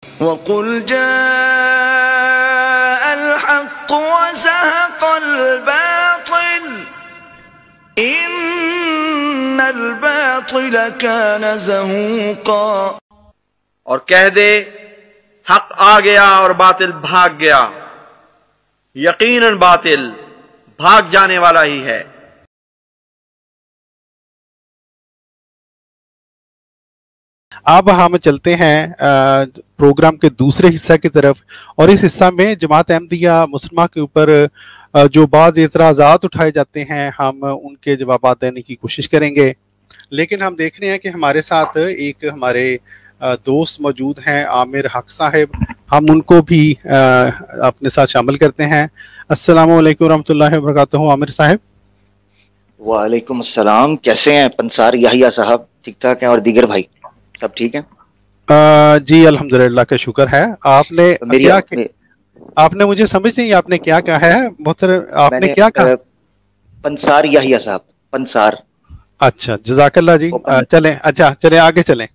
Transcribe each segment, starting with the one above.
وَقُلْ جَاءَ الْحَقُّ وَزَهَقَ الْبَاطِلُ إِنَّ الْبَاطِلَ كَانَ زَهُوقًا۔ اور کہہ دے حق آ گیا اور باطل بھاگ گیا، یقیناً باطل بھاگ جانے والا ہی ہے۔ اب ہم چلتے ہیں پروگرام کے دوسرے حصہ کی طرف، اور اس حصہ میں جماعت احمدیہ مسلمہ کے اوپر جو بعض اعتراضات اٹھائے جاتے ہیں ہم ان کے جوابات دینے کی کوشش کریں گے۔ لیکن ہم دیکھ رہے ہیں کہ ہمارے ساتھ ایک ہمارے دوست موجود ہیں، عامر حق صاحب، ہم ان کو بھی اپنے ساتھ شامل کرتے ہیں۔ السلام علیکم ورحمۃ اللہ وبرکاتہ عامر صاحب۔ وعلیکم السلام، کیسے ہیں پنسار یحییٰ صاحب؟ ٹھیک ٹھاک ہیں؟ اور دیگر بھائی سب ٹھیک ہیں؟ جی الحمدللہ کا شکر ہے۔ آپ نے مجھے سمجھ نہیں آپ نے کیا کہا ہے محترم؟ آپ نے کیا کہا؟ پنسار یحییٰ صاحب، پنسار۔ اچھا جزاک اللہ جی۔ چلیں آگے چلیں،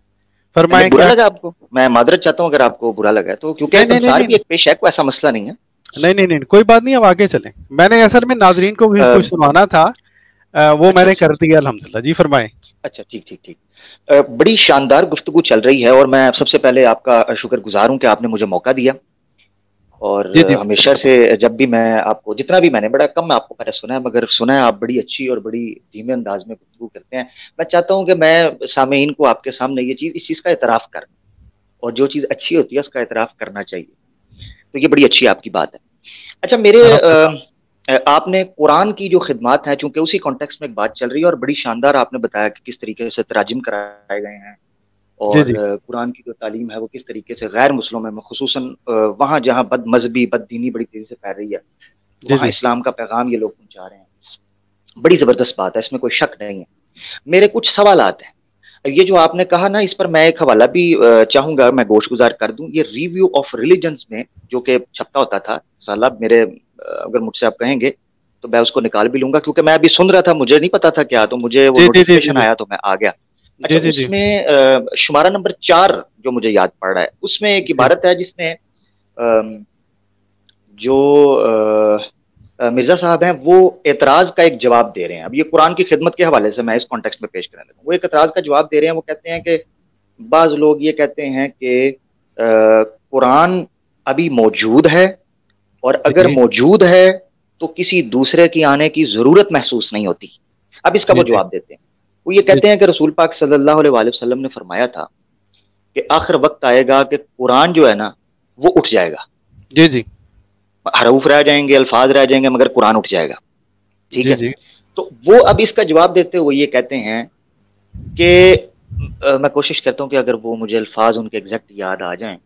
فرمائیں۔ برا لگا آپ کو؟ میں معذرت چاہتا ہوں اگر آپ کو برا لگا ہے تو، کیونکہ پنسار بھی ایک پیش ہے، کوئی ایسا مسئلہ نہیں ہے۔ نہیں کوئی بات نہیں، اب آگے چلیں۔ میں نے اصل میں ناظرین کو بھی کچھ سنوانا تھا، وہ میں نے کر دیا الحمدللہ۔ جی فرمائیں۔ اچھا ٹھیک۔ بڑی شاندار گفتگو چل رہی ہے، اور میں سب سے پہلے آپ کا شکر گزار ہوں کہ آپ نے مجھے موقع دیا، اور ہمیشہ سے جب بھی میں آپ کو جتنا بھی میں نے بڑا کم آپ کو پہلے سنا ہے، مگر سنا ہے آپ بڑی اچھی اور بڑی دھیمے انداز میں گفتگو کرتے ہیں۔ میں چاہتا ہوں کہ میں سامعین کو آپ کے سامنے اس چیز کا اعتراف کروں، اور جو چیز اچھی ہوتی ہے اس کا اعتراف کرنا چاہیے، تو یہ بڑی اچھی آپ کی بات ہے۔ اچھا، آپ نے قرآن کی جو خدمات ہیں، چونکہ اسی کانٹیکسٹ میں ایک بات چل رہی ہے، اور بڑی شاندار آپ نے بتایا کہ کس طریقے سے تراجم کرائے گئے ہیں، اور قرآن کی جو تعلیم ہے وہ کس طریقے سے غیر مسلموں میں، خصوصاً وہاں جہاں بد مذہبی بد دینی بڑی تیزی سے پھیل رہی ہے، وہاں اسلام کا پیغام یہ لوگ پہنچا رہے ہیں۔ بڑی زبردست بات ہے، اس میں کوئی شک نہیں ہے۔ میرے کچھ سوالات ہیں۔ یہ جو آپ نے کہا نا، اس پر میں ایک حوالہ بھی چاہوں گا میں گوش گزار کر دوں۔ یہ ریویو آف ریلیجنز میں جو کہ چھپتا ہوتا تھا سالہ، میرے اگر مجھ سے آپ کہیں گے تو میں اس کو نکال بھی لوں گا، کیونکہ میں ابھی سن رہا تھا، مجھے نہیں پتا تھا کیا، تو مجھے وہ نوٹیفیکیشن آیا تو میں آ گیا۔ اچھا، اس میں شمارہ نمبر 4 جو مجھے یاد پڑ رہا ہے، اس میں ایک عبارت ہے جس میں جو مرزا صاحب ہیں وہ اعتراض کا ایک جواب دے رہے ہیں۔ اب یہ قرآن کی خدمت کے حوالے سے میں اس کانٹیکسٹ میں پیش کرنے لگا ہوں۔ وہ ایک اعتراض کا جواب دے رہے ہیں، وہ کہتے ہیں کہ بعض لوگ یہ کہتے ہیں کہ قرآن ابھی موجود ہے، اور اگر موجود ہے تو کسی دوسرے کی آنے کی ضرورت محسوس نہیں ہوتی۔ اب اس کا وہ جواب دیتے ہیں، وہ یہ کہتے ہیں کہ رسول پاک صلی اللہ علیہ وسلم نے فرمایا تھا کہ آخر وقت آئے گا کہ قرآن جو ہے نا وہ اٹھ جائے گا۔ جی حروف رہ جائیں گے، الفاظ رہ جائیں گے، مگر قرآن اٹھ جائے گا۔ ٹھیک ہے، تو وہ اب اس کا جواب دیتے ہوئے یہ کہتے ہیں کہ میں کوشش کرتا ہوں کہ اگر وہ مجھے الفاظ ان کے ایگزیکٹ یاد آ جائیں۔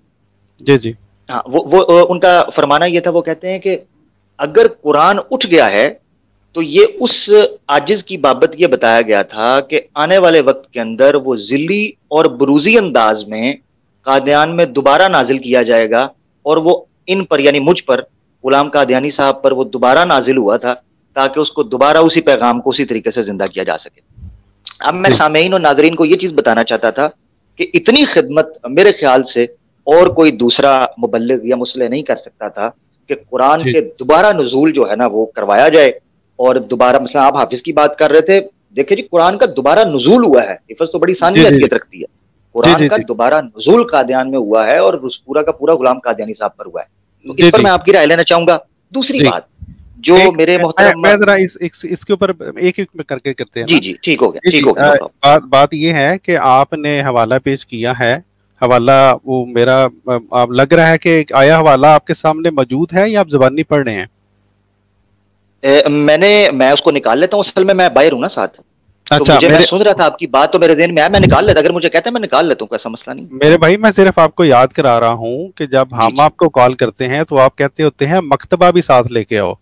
ہاں، وہ ان کا فرمانا یہ تھا، وہ کہتے ہیں کہ اگر قرآن اٹھ گیا ہے تو یہ اس عاجز کی بابت یہ بتایا گیا تھا کہ آنے والے وقت کے اندر وہ ذلی اور بروزی انداز میں قادیان میں دوبارہ نازل کیا جائے گا، اور وہ ان پر یعنی مجھ پر، غلام قادیانی صاحب پر وہ دوبارہ نازل ہوا تھا تاکہ اس کو دوبارہ اسی پیغام کو اسی طریقے سے زندہ کیا جا سکے۔ اب میں سامعین اور ناظرین کو یہ چیز بتانا چاہتا تھا کہ اتنی خدمت میرے خیال سے اور کوئی دوسرا مبلغ یا مصلح نہیں کر سکتا تھا کہ قرآن کے دوبارہ نزول جو ہے نا وہ کروایا جائے، اور دوبارہ مثلا آپ حافظ کی بات کر رہے تھے، دیکھیں جی قرآن کا دوبارہ نزول ہوا ہے، حفظ تو بڑی ثانوی حیثیت رکھتی ہے، قرآن کا دوبارہ نزول قادیان میں ہوا ہے، اور پورا کا پورا غلام قادیانی صاحب پر ہوا ہے۔ تو اس پر میں آپ کی رائے لینا چاہوں گا۔ دوسری بات جو میرے محترم، میں ذرا اس کے اوپر ایک کر کے کرتے ہیں۔ جی ٹھیک ہو گیا۔ بات یہ ہے کہ آپ نے حوالہ پیش کیا ہے، حوالہ وہ میرا لگ رہا ہے کہ آیا حوالہ آپ کے سامنے موجود ہے یا آپ زبانی پڑھ رہے ہیں؟ میں اس کو نکال لیتا ہوں، اصل میں باہر ہوں نا ساتھ۔ اچھا، میں سن رہا تھا آپ کی بات تو میرے ذہن میں آیا، میں نکال لیتا، اگر مجھے کہتے ہیں میں نکال لیتا ہوں، کوئی ایسا مسئلہ نہیں۔ میرے بھائی میں صرف آپ کو یاد کرا رہا ہوں کہ جب ہم آپ کو کال کرتے ہیں تو آپ کہتے ہوتے ہیں مکتبہ بھی ساتھ لے کے آؤ،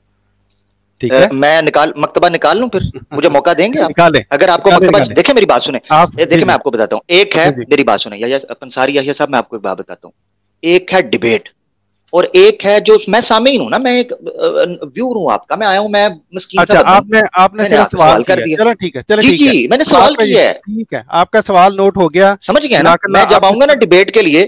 ٹھیک ہے؟ میں مکتبہ نکال لوں، پھر مجھے موقع دیں گے آپ؟ اگر آپ کو مکتبہ، دیکھیں میری بات سنیں، دیکھیں میں آپ کو بتاتا ہوں، ایک ہے میری بات سنیں پنساری یحییٰ صاحب، میں آپ کو ایک بات بتاتا ہوں، ایک ہے ڈیبیٹ اور ایک ہے جو میں سامعین ہوں نا، میں ایک ویور ہوں آپ کا، میں آیا ہوں، میں مسکین اچھا آپ نے صرف سوال کر دیا، چلو ٹھیک ہے، جی میں نے سوال کیا ہے، ٹھیک ہے، آپ کا سوال نوٹ ہو گیا، سمجھ گیا نا؟ میں جب آؤں گا نا ڈیبیٹ کے لیے،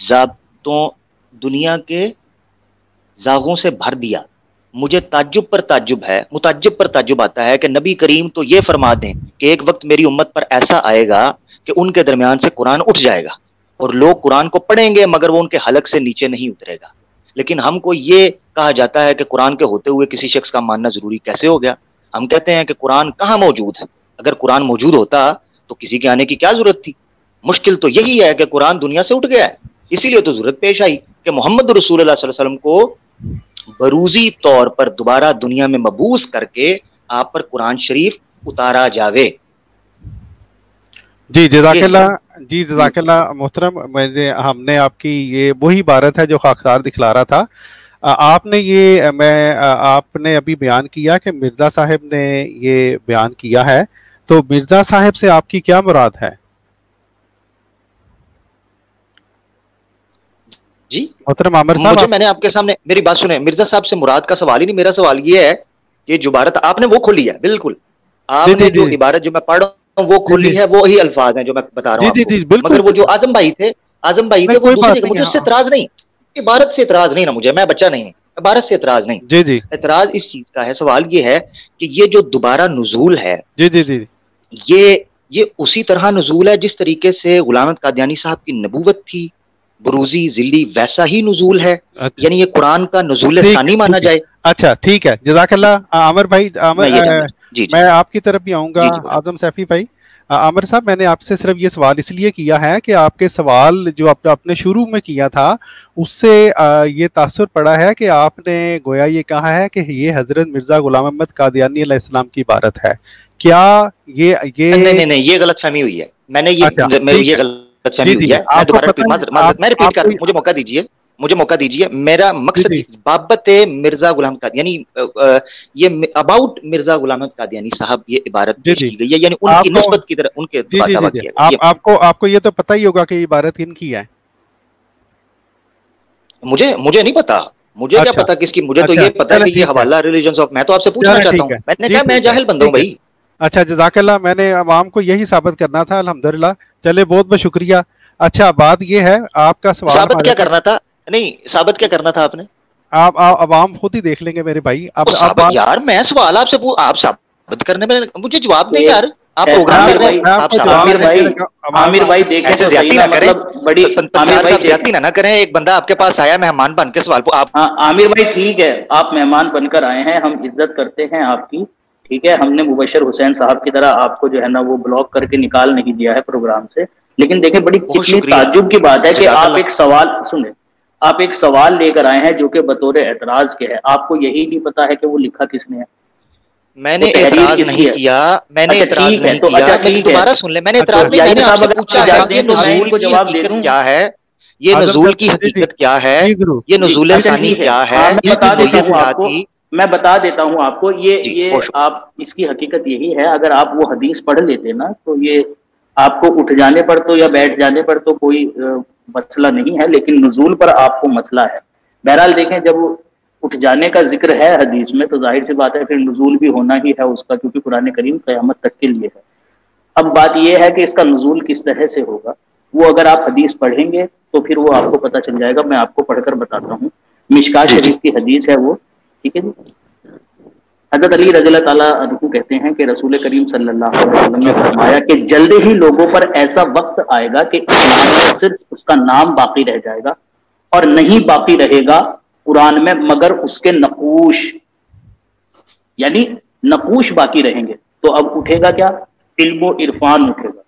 ضابطوں دنیا کے زاغوں سے بھر دیا. مجھے تعجب پر تعجب ہے، متعجب پر تعجب آتا ہے کہ نبی کریم تو یہ فرما دیں کہ ایک وقت میری امت پر ایسا آئے گا کہ ان کے درمیان سے قرآن اٹھ جائے گا اور لوگ قرآن کو پڑھیں گے مگر وہ ان کے حلق سے نیچے نہیں اترے گا. لیکن ہم کو یہ کہا جاتا ہے کہ قرآن کے ہوتے ہوئے کسی شخص کا ماننا ضروری کیسے ہو گیا؟ ہم کہتے ہیں کہ قرآن کہاں موجود ہے؟ اگر قرآن موجود ہوتا تو کسی کے آنے کی کیا ضرورت تھی؟ مشکل تو یہی ہے کہ قرآن دنیا سے اٹھ گیا ہے، اسی لیے تو ضرورت پیش آئی کہ محمد رسول اللہ صلی اللہ علیہ وسلم کو بروزی طور پر دوبارہ دنیا میں مبعوث کر کے آپ پر قرآن شریف اتارا جاوے. جی جزاک اللہ. جی جزاک اللہ محترم. ہم نے آپ کی یہ وہی عبارت ہے جو خاکسار دکھلا رہا تھا. آپ نے آپ نے ابھی بیان کیا کہ مرزا صاحب نے یہ بیان کیا ہے، تو مرزا صاحب سے آپ کی کیا مراد ہے؟ جی محترم عامر صاحب، میں نے آپ کے سامنے میری بات سنیں. مرزا صاحب سے مراد کا سوال ہی نہیں، میرا سوال یہ ہے کہ جو عبارت آپ نے وہ کھولی ہے، بالکل آپ نے جو عبارت جو میں پڑھ رہا ہوں وہ کھولی ہے، وہی الفاظ ہیں جو میں بتا رہا ہوں. مگر وہ جو اعظم بھائی تھے وہ دوسری جگہ، مجھے اس سے اعتراض نہیں، عبارت سے اعتراض نہیں نا، مجھے، میں بچہ نہیں ہوں، عبارت سے اعتراض نہیں. جی جی اعتراض اس چیز کا ہے، سوال یہ ہے کہ یہ جو دوبارہ نزول ہے، جی جی جی یہ اسی طرح نزول ہے جس طریقے سے غلام احمد قادیانی صاحب کی نبوت تھی، بروزی ذلی، ویسا ہی نزول ہے. یعنی یہ قرآن کا نزول ثانی مانا جائے. اچھا ٹھیک ہے، جزاک اللہ. عامر بھائی، میں آپ کی طرف بھی آؤں گا. اعظم سیفی بھائی، عامر صاحب، میں نے آپ سے صرف یہ سوال اس لیے کیا ہے کہ آپ کے سوال جو آپ نے شروع میں کیا تھا اس سے یہ تاثر پڑا ہے کہ آپ نے گویا یہ کہا ہے کہ یہ حضرت مرزا غلام احمد قادیانی علیہ السلام کی عبارت ہے. کیا یہ نہیں، یہ غلط فہمی ہوئی ہے. میں نے یہ غلط فہمی ہوئی ہے. میں دوبارہ میں ریپیٹ کر، مجھے موقع دیجیے. میرا مقصد بابت مرزا غلام قادیانی، یعنی یہ اباؤٹ مرزا غلام احمد قادیانی صاحب یہ عبارت پیش کی گئی ہے، یعنی ان کی نسبت کی طرف ان کے دعویٰ کیا گیا. آپ کو یہ تو پتہ ہی ہوگا کہ یہ عبارت ان کی ہے. مجھے نہیں پتا، مجھے کیا پتا کس کی، مجھے تو یہ پتا ہے کہ یہ حوالہ ریلیجنز آف، میں تو آپ سے پوچھنا چاہتا ہوں. میں نے کہا میں جاہل بندہ ہوں بھائی. اچھا جزاک اللہ. میں نے عوام کو یہی ثابت کرنا تھا. الحمدللہ، چلے بہت بہت شکریہ. اچھا بات یہ ہے، آپ کا سوال ثابت کیا کرنا تھا؟ نہیں، ثابت کیا کرنا تھا آپ نے؟ آپ عوام خود ہی دیکھ لیں گے میرے بھائی. یار میں سوال آپ سے آپ ثابت کرنے میں مجھے جواب نہیں یار. آپ پروگرام کر رہے ہیں، عامر بھائی دیکھیں تو زیادتی نہ کریں، بڑی زیادتی نہ کریں. ایک بندہ آپ کے پاس آیا مہمان بن کے سوال کو آپ. عامر بھائی ٹھیک ہے، آپ مہمان بن کر آئے ہیں، ہم عزت کرتے ہیں آپ کی، ٹھیک ہے. ہم نے مبشر حسین صاحب کی طرح آپ کو جو ہے نا وہ بلاک کر کے نکال نہیں دیا ہے پروگرام سے. لیکن دیکھیں بڑی تعجب کی بات ہے کہ آپ ایک سوال سنیں، آپ ایک سوال لے کر آئے ہیں جو کہ بطور اعتراض کے ہے. آپ کو یہی نہیں پتا ہے کہ وہ لکھا کس نے ہے. میں نے اعتراض نہیں کیا، میں نے اعتراض نہیں کیا. دوبارہ سن لیں، میں نے اعتراض نہیں، میں نے آپ سے پوچھا ہے کہ نزول کی حقیقت کیا ہے، یہ نزول کی حقیقت کیا ہے، یہ نزول ثانی کیا ہے. میں بتا دیتا ہوں آپ کو، یہ آپ اس کی حقیقت یہی ہے. اگر آپ وہ حدیث پڑھ لیتے نا تو یہ آپ کو اٹھ جانے پر تو یا بیٹھ جانے پر تو کوئی مسئلہ نہیں ہے، لیکن نزول پر آپ کو مسئلہ ہے. بہرحال دیکھیں، جب اٹھ جانے کا ذکر ہے حدیث میں تو ظاہر سی بات ہے پھر نزول بھی ہونا ہی ہے اس کا، کیونکہ قرآن کریم قیامت تک کے لیے ہے. اب بات یہ ہے کہ اس کا نزول کس طرح سے ہوگا، وہ اگر آپ حدیث پڑھیں گے تو پھر وہ آپ کو پتہ چل جائے گا. میں آپ کو پڑھ کر بتاتا ہوں. مشکات شریف کی حدیث ہے وہ، ٹھیک ہے جی. حضرت علی رضی اللہ تعالیٰ عنہ کہتے ہیں کہ رسول کریم صلی اللہ علیہ وسلم نے فرمایا کہ جلد ہی لوگوں پر ایسا وقت آئے گا کہ اسلام میں صرف اس کا نام باقی رہ جائے گا اور نہیں باقی رہے گا قرآن میں مگر اس کے نقوش، یعنی نقوش باقی رہیں گے. تو اب اٹھے گا کیا؟ علم و عرفان اٹھے گا،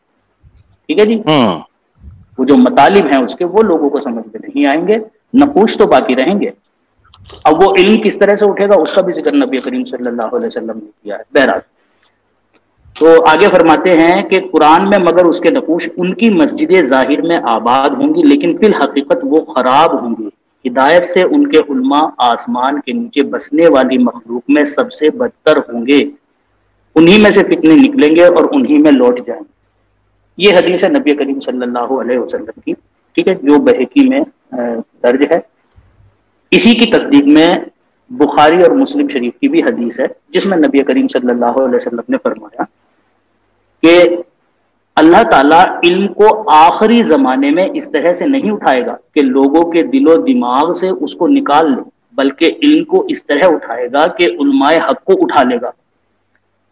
ٹھیک ہے جی. وہ جو مطالب ہیں اس کے وہ لوگوں کو سمجھ میں نہیں آئیں گے، نقوش تو باقی رہیں گے. اب وہ علم کس طرح سے اٹھے گا اس کا بھی ذکر نبی کریم صلی اللہ علیہ وسلم نے کیا ہے. بہرحال تو آگے فرماتے ہیں کہ قرآن میں مگر اس کے نقوش، ان کی مسجدیں ظاہر میں آباد ہوں گی لیکن فی الحقیقت وہ خراب ہوں گی. ہدایت سے ان کے علماء آسمان کے نیچے بسنے والی مخلوق میں سب سے بدتر ہوں گے، انہی میں سے فتنے نکلیں گے اور انہی میں لوٹ جائیں گے. یہ حدیث ہے نبی کریم صلی اللہ علیہ وسلم کی، ٹھیک ہے، جو بہقی میں درج ہے. اسی کی تصدیق میں بخاری اور مسلم شریف کی بھی حدیث ہے جس میں نبی کریم صلی اللہ علیہ وسلم نے فرمایا کہ اللہ تعالیٰ علم کو آخری زمانے میں اس طرح سے نہیں اٹھائے گا کہ لوگوں کے دل و دماغ سے اس کو نکال لے، بلکہ علم کو اس طرح اٹھائے گا کہ علماء حق کو اٹھا لے گا،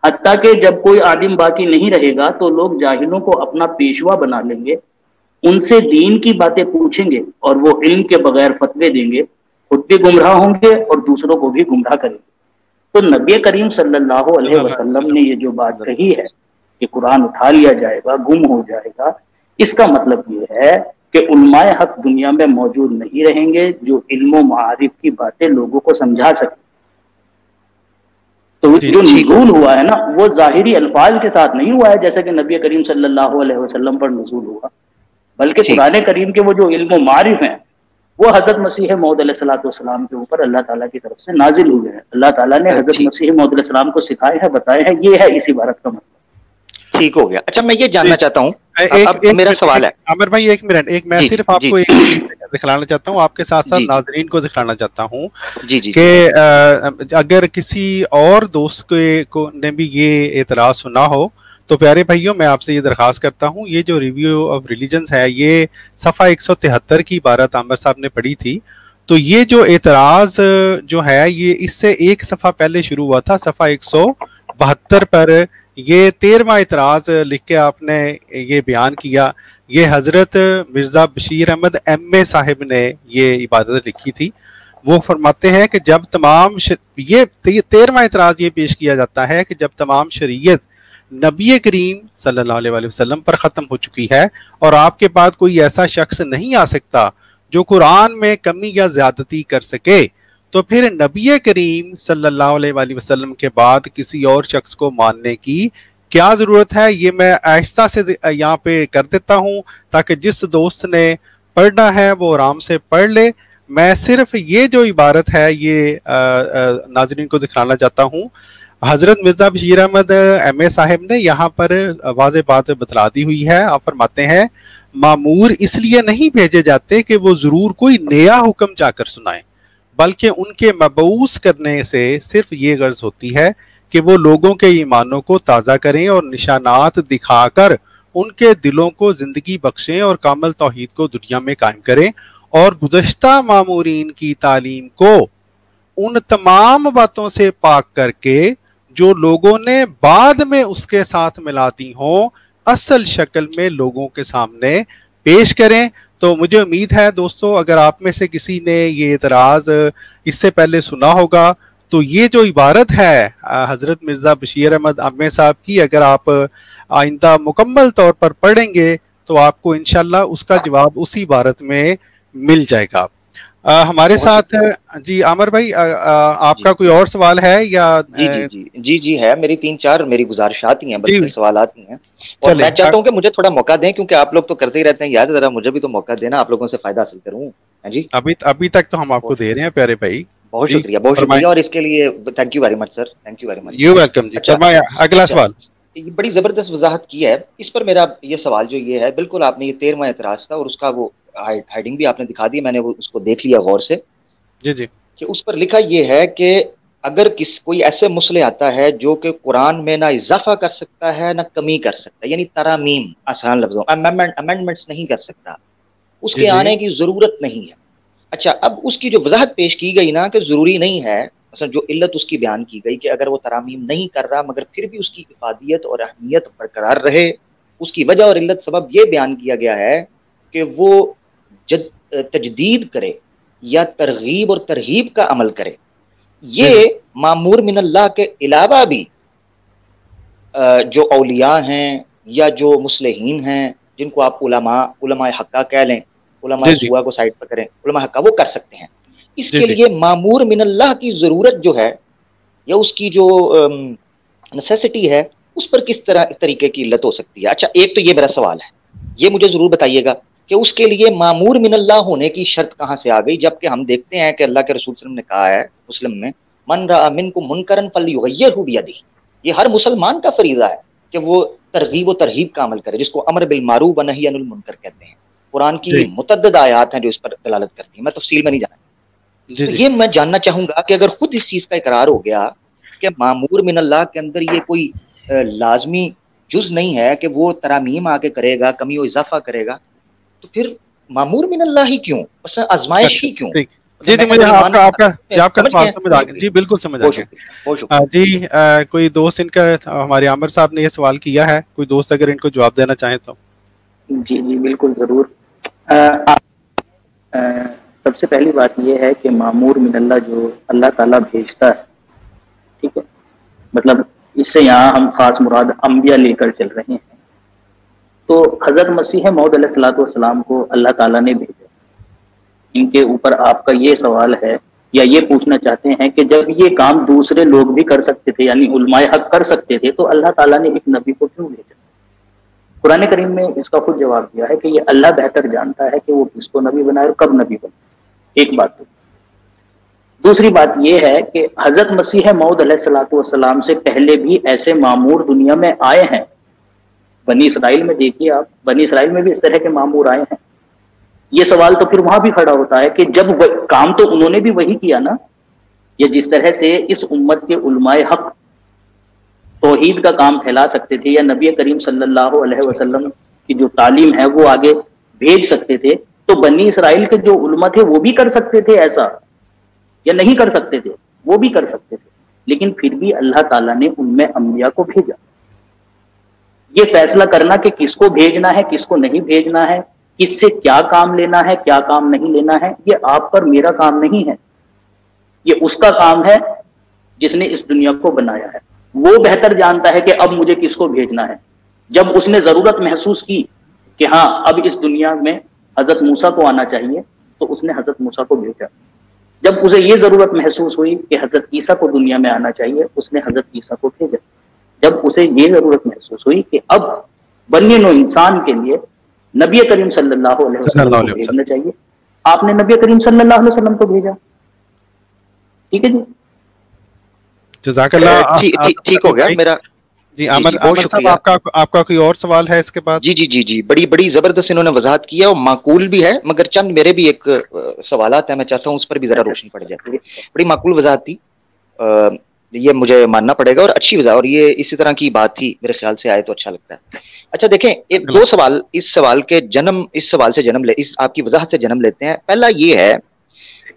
حتیٰ کہ جب کوئی عالم باقی نہیں رہے گا تو لوگ جاہلوں کو اپنا پیشوا بنا لیں گے، ان سے دین کی باتیں پوچھیں گے اور وہ علم کے بغیر فتوے دیں گے، خود بھی گمراہ ہوں گے اور دوسروں کو بھی گمراہ کریں گے۔ تو نبی کریم صلی اللہ صلی علیہ اللہ علیہ وسلم وسلم۔ نے یہ جو بات کہی ہے کہ قرآن اٹھا لیا جائے گا، گم ہو جائے گا، اس کا مطلب یہ ہے کہ علماء حق دنیا میں موجود نہیں رہیں گے جو علم و معارف کی باتیں لوگوں کو سمجھا سکیں۔ تو جی جو جی نزول ہوا ہے نا، وہ ظاہری الفاظ کے ساتھ نہیں ہوا ہے جیسے کہ نبی کریم صلی اللہ علیہ وسلم پر نزول ہوا، بلکہ ٹھیک، قرآن کریم کے وہ جو علم و معارف ہیں وہ حضرت مسیح موعود علیہ الصلوۃ والسلام کے اوپر اللہ تعالیٰ کی طرف سے نازل ہوئے ہیں۔ اللہ تعالیٰ نے حضرت ٹھیک مسیح موعود علیہ السلام کو سکھائے ہیں، بتائے ہیں، یہ ہے اس عبارت کا مطلب۔ ٹھیک ہو گیا۔ اچھا میں یہ جاننا چاہتا ہوں، اب ایک میرا منٹ، سوال ہے، عامر بھائی ایک منٹ، میں جی صرف آپ جی کو ایک چیز دکھلانا چاہتا ہوں، آپ کے ساتھ ساتھ جی ناظرین کو دکھلانا چاہتا ہوں جی جی کہ اگر کسی اور دوست کو نے بھی یہ اعتراض سنا ہو تو پیارے بھائیوں میں آپ سے یہ درخواست کرتا ہوں، یہ جو ریویو آف ریلیجنز ہے یہ صفحہ 173 کی عبارت عامر صاحب نے پڑھی تھی، تو یہ جو اعتراض جو ہے یہ اس سے ایک صفحہ پہلے شروع ہوا تھا، صفحہ 172 پر یہ 13واں اعتراض لکھ کے آپ نے یہ بیان کیا۔ یہ حضرت مرزا بشیر احمد ایم اے صاحب نے یہ عبادت لکھی تھی۔ وہ فرماتے ہیں کہ جب تمام یہ 13واں اعتراض یہ پیش کیا جاتا ہے کہ جب تمام شریعت نبی کریم صلی اللہ علیہ وآلہ وسلم پر ختم ہو چکی ہے اور آپ کے بعد کوئی ایسا شخص نہیں آ سکتا جو قرآن میں کمی یا زیادتی کر سکے، تو پھر نبی کریم صلی اللہ علیہ وآلہ وسلم کے بعد کسی اور شخص کو ماننے کی کیا ضرورت ہے؟ یہ میں آہستہ سے یہاں پہ کر دیتا ہوں تاکہ جس دوست نے پڑھنا ہے وہ آرام سے پڑھ لے۔ میں صرف یہ جو عبارت ہے یہ ناظرین کو دکھانا چاہتا ہوں۔ حضرت مرزا بشیر احمد ایم اے صاحب نے یہاں پر واضح بات بتلا دی ہوئی ہے۔ آپ فرماتے ہیں مامور اس لیے نہیں بھیجے جاتے کہ وہ ضرور کوئی نیا حکم جا کر سنائیں، بلکہ ان کے مبعوث کرنے سے صرف یہ غرض ہوتی ہے کہ وہ لوگوں کے ایمانوں کو تازہ کریں اور نشانات دکھا کر ان کے دلوں کو زندگی بخشیں اور کامل توحید کو دنیا میں قائم کریں، اور گزشتہ مامورین کی تعلیم کو ان تمام باتوں سے پاک کر کے جو لوگوں نے بعد میں اس کے ساتھ ملا دی ہوں اصل شکل میں لوگوں کے سامنے پیش کریں۔ تو مجھے امید ہے دوستو اگر آپ میں سے کسی نے یہ اعتراض اس سے پہلے سنا ہوگا تو یہ جو عبارت ہے حضرت مرزا بشیر احمد امی صاحب کی اگر آپ آئندہ مکمل طور پر پڑھیں گے تو آپ کو انشاءاللہ اس کا جواب اسی عبارت میں مل جائے گا۔ ہمارے ساتھ جی عامر بھائی آپ کا کوئی اور سوال ہے یا؟ جی ہے، میری 3-4 میری گزارشات ہی ہیں، بلکہ سوالات ہی ہیں، اور میں چاہتا ہوں کہ مجھے تھوڑا موقع دیں کیونکہ آپ لوگ تو کرتے ہی رہتے ہیں یار، ذرا مجھے بھی تو موقع دینا، آپ لوگوں سے فائدہ حاصل کروں۔ جی ابھی تک تو ہم آپ کو دے رہے ہیں پیارے بھائی، بہت شکریہ اور اس کے لیے thank you very much sir, thank you very much. You welcome ji. فرمایا اگلا سوال۔ بڑی زبردست وضاحت کی ہے اس پر۔ میرا یہ سوال جو یہ ہے، بالکل آپ نے یہ 13واں اعتراض تھا اور اس کا وہ ہیڈنگ بھی آپ نے دکھا دی، میں نے اس کو دیکھ لیا غور سے، جی کہ اس پر لکھا یہ ہے کہ اگر کوئی ایسے مسئلہ آتا ہے جو کہ قرآن میں نہ اضافہ کر سکتا ہے نہ کمی کر سکتا ہے، یعنی ترامیم، آسان لفظوں امینڈمنٹس نہیں کر سکتا، اس کے آنے کی ضرورت نہیں ہے۔ اچھا، اب اس کی جو وضاحت پیش کی گئی نا کہ ضروری نہیں ہے، مثلا جو علت اس کی بیان کی گئی کہ اگر وہ ترامیم نہیں کر رہا مگر پھر بھی اس کی افادیت اور اہمیت برقرار رہے، اس کی وجہ اور علت سبب یہ بیان کیا گیا ہے کہ وہ تجدید کرے یا ترغیب اور ترہیب کا عمل کرے۔ یہ مامور من اللہ کے علاوہ بھی جو اولیاء ہیں یا جو مصلحین ہیں، جن کو آپ علماء حقہ کہہ لیں، علماء سوا کو سائڈ پر کریں، علماء حقہ وہ کر سکتے ہیں۔ اس کے لیے مامور من اللہ کی ضرورت جو ہے یا اس کی جو نیسیسٹی ہے، اس پر کس طریقے کی علت ہو سکتی ہے؟ اچھا، ایک تو یہ میرا سوال ہے، یہ مجھے ضرور بتائیے گا کہ اس کے لیے مامور من اللہ ہونے کی شرط کہاں سے آ گئی، جبکہ ہم دیکھتے ہیں کہ اللہ کے رسول صلی اللہ علیہ وسلم نے کہا ہے مسلم میں، من رأى منکم منکرا فلیغیرہ بیدہ، یہ ہر مسلمان کا فریضہ ہے کہ وہ ترغیب و ترہیب کا عمل کرے، جس کو امر بالمعروف و نہی عن المنکر کہتے ہیں۔ قرآن کی متعدد آیات ہیں جو اس پر دلالت کرتی ہیں، میں تفصیل میں نہیں جانا۔ تو یہ میں جاننا چاہوں گا کہ اگر خود اس چیز کا اقرار ہو گیا کہ مامور من اللہ کے اندر یہ کوئی لازمی جز نہیں ہے کہ وہ ترامیم آ کے کرے گا، کمی و اضافہ کرے گا، تو پھر معمور من اللہ ہی کیوں، بس آزمائش ہی کیوں؟ جی جی مجھے آپ کا سوال سمجھ آ گیا، جی بالکل سمجھ آ گیا جی۔ کوئی دوست ان کا، ہمارے عامر صاحب نے یہ سوال کیا ہے، کوئی دوست اگر ان کو جواب دینا چاہیں تو؟ جی جی بالکل ضرور۔ سب سے پہلی بات یہ ہے کہ معمور من اللہ جو اللہ تعالیٰ بھیجتا ہے، ٹھیک ہے، مطلب اس سے یہاں ہم خاص مراد انبیاء لے کر چل رہے ہیں، تو حضرت مسیح موعود علیہ الصلوۃ والسلام کو اللہ تعالیٰ نے بھیجا۔ ان کے اوپر آپ کا یہ سوال ہے یا یہ پوچھنا چاہتے ہیں کہ جب یہ کام دوسرے لوگ بھی کر سکتے تھے، یعنی علماء حق کر سکتے تھے، تو اللہ تعالیٰ نے ایک نبی کو کیوں بھیجا؟ قرآن کریم میں اس کا خود جواب دیا ہے کہ یہ اللہ بہتر جانتا ہے کہ وہ کس کو نبی بنائے اور کب نبی بنائے۔ ایک بات تو دوسری بات یہ ہے کہ حضرت مسیح موعود علیہ الصلوۃ والسلام سے پہلے بھی ایسے معمور دنیا میں آئے ہیں۔ بنی اسرائیل میں دیکھیے آپ، بنی اسرائیل میں بھی اس طرح کے معمور آئے ہیں۔ یہ سوال تو پھر وہاں بھی کھڑا ہوتا ہے کہ جب کام تو انہوں نے بھی وہی کیا نا، یا جس طرح سے اس امت کے علماء حق توحید کا کام پھیلا سکتے تھے یا نبی کریم صلی اللہ علیہ وسلم کی جو تعلیم ہے وہ آگے بھیج سکتے تھے، تو بنی اسرائیل کے جو علماء تھے وہ بھی کر سکتے تھے ایسا، یا نہیں کر سکتے تھے؟ وہ بھی کر سکتے تھے، لیکن پھر بھی اللہ تعالیٰ نے ان میں انبیاء کو بھیجا۔ یہ فیصلہ کرنا کہ کس کو بھیجنا ہے کس کو نہیں بھیجنا ہے، کس سے کیا کام لینا ہے کیا کام نہیں لینا ہے، یہ آپ پر میرا کام نہیں ہے، یہ اس کا کام ہے جس نے اس دنیا کو بنایا ہے۔ وہ بہتر جانتا ہے کہ اب مجھے کس کو بھیجنا ہے۔ جب اس نے ضرورت محسوس کی کہ ہاں اب اس دنیا میں حضرت موسیٰ کو آنا چاہیے، تو اس نے حضرت موسیٰ کو بھیجا۔ جب اسے یہ ضرورت محسوس ہوئی کہ حضرت عیسیٰ کو دنیا میں آنا چاہیے، اس نے حضرت عیسیٰ کو بھیجا۔ جب اسے یہ ضرورت محسوس ہوئی کہ اب بنی نوع انسان کے لیے نبی کریم صلی اللہ علیہ وسلم کو بھیجنا چاہیے، آپ نے نبی کریم صلی اللہ علیہ وسلم کو بھیجا۔ ٹھیک ہے جی، جزاک اللہ، ٹھیک ہو گیا میرا۔ جی عامر صاحب آپ کا کوئی اور سوال ہے اس کے بعد؟ جی بڑی زبردست انہوں نے وضاحت کیا اور معقول بھی ہے، مگر چند میرے بھی ایک سوالات ہیں، میں چاہتا ہوں اس پر بھی ذرا روشنی پڑ جائے۔ بڑی معقول وضاحت تھی، یہ مجھے ماننا پڑے گا، اور اچھی وضاحت، اور یہ اسی طرح کی بات تھی، میرے خیال سے آئے تو اچھا لگتا ہے۔ اچھا دیکھیں، ایک دو سوال اس سوال سے جنم لے، اس آپ کی وضاحت سے جنم لیتے ہیں۔ پہلا یہ ہے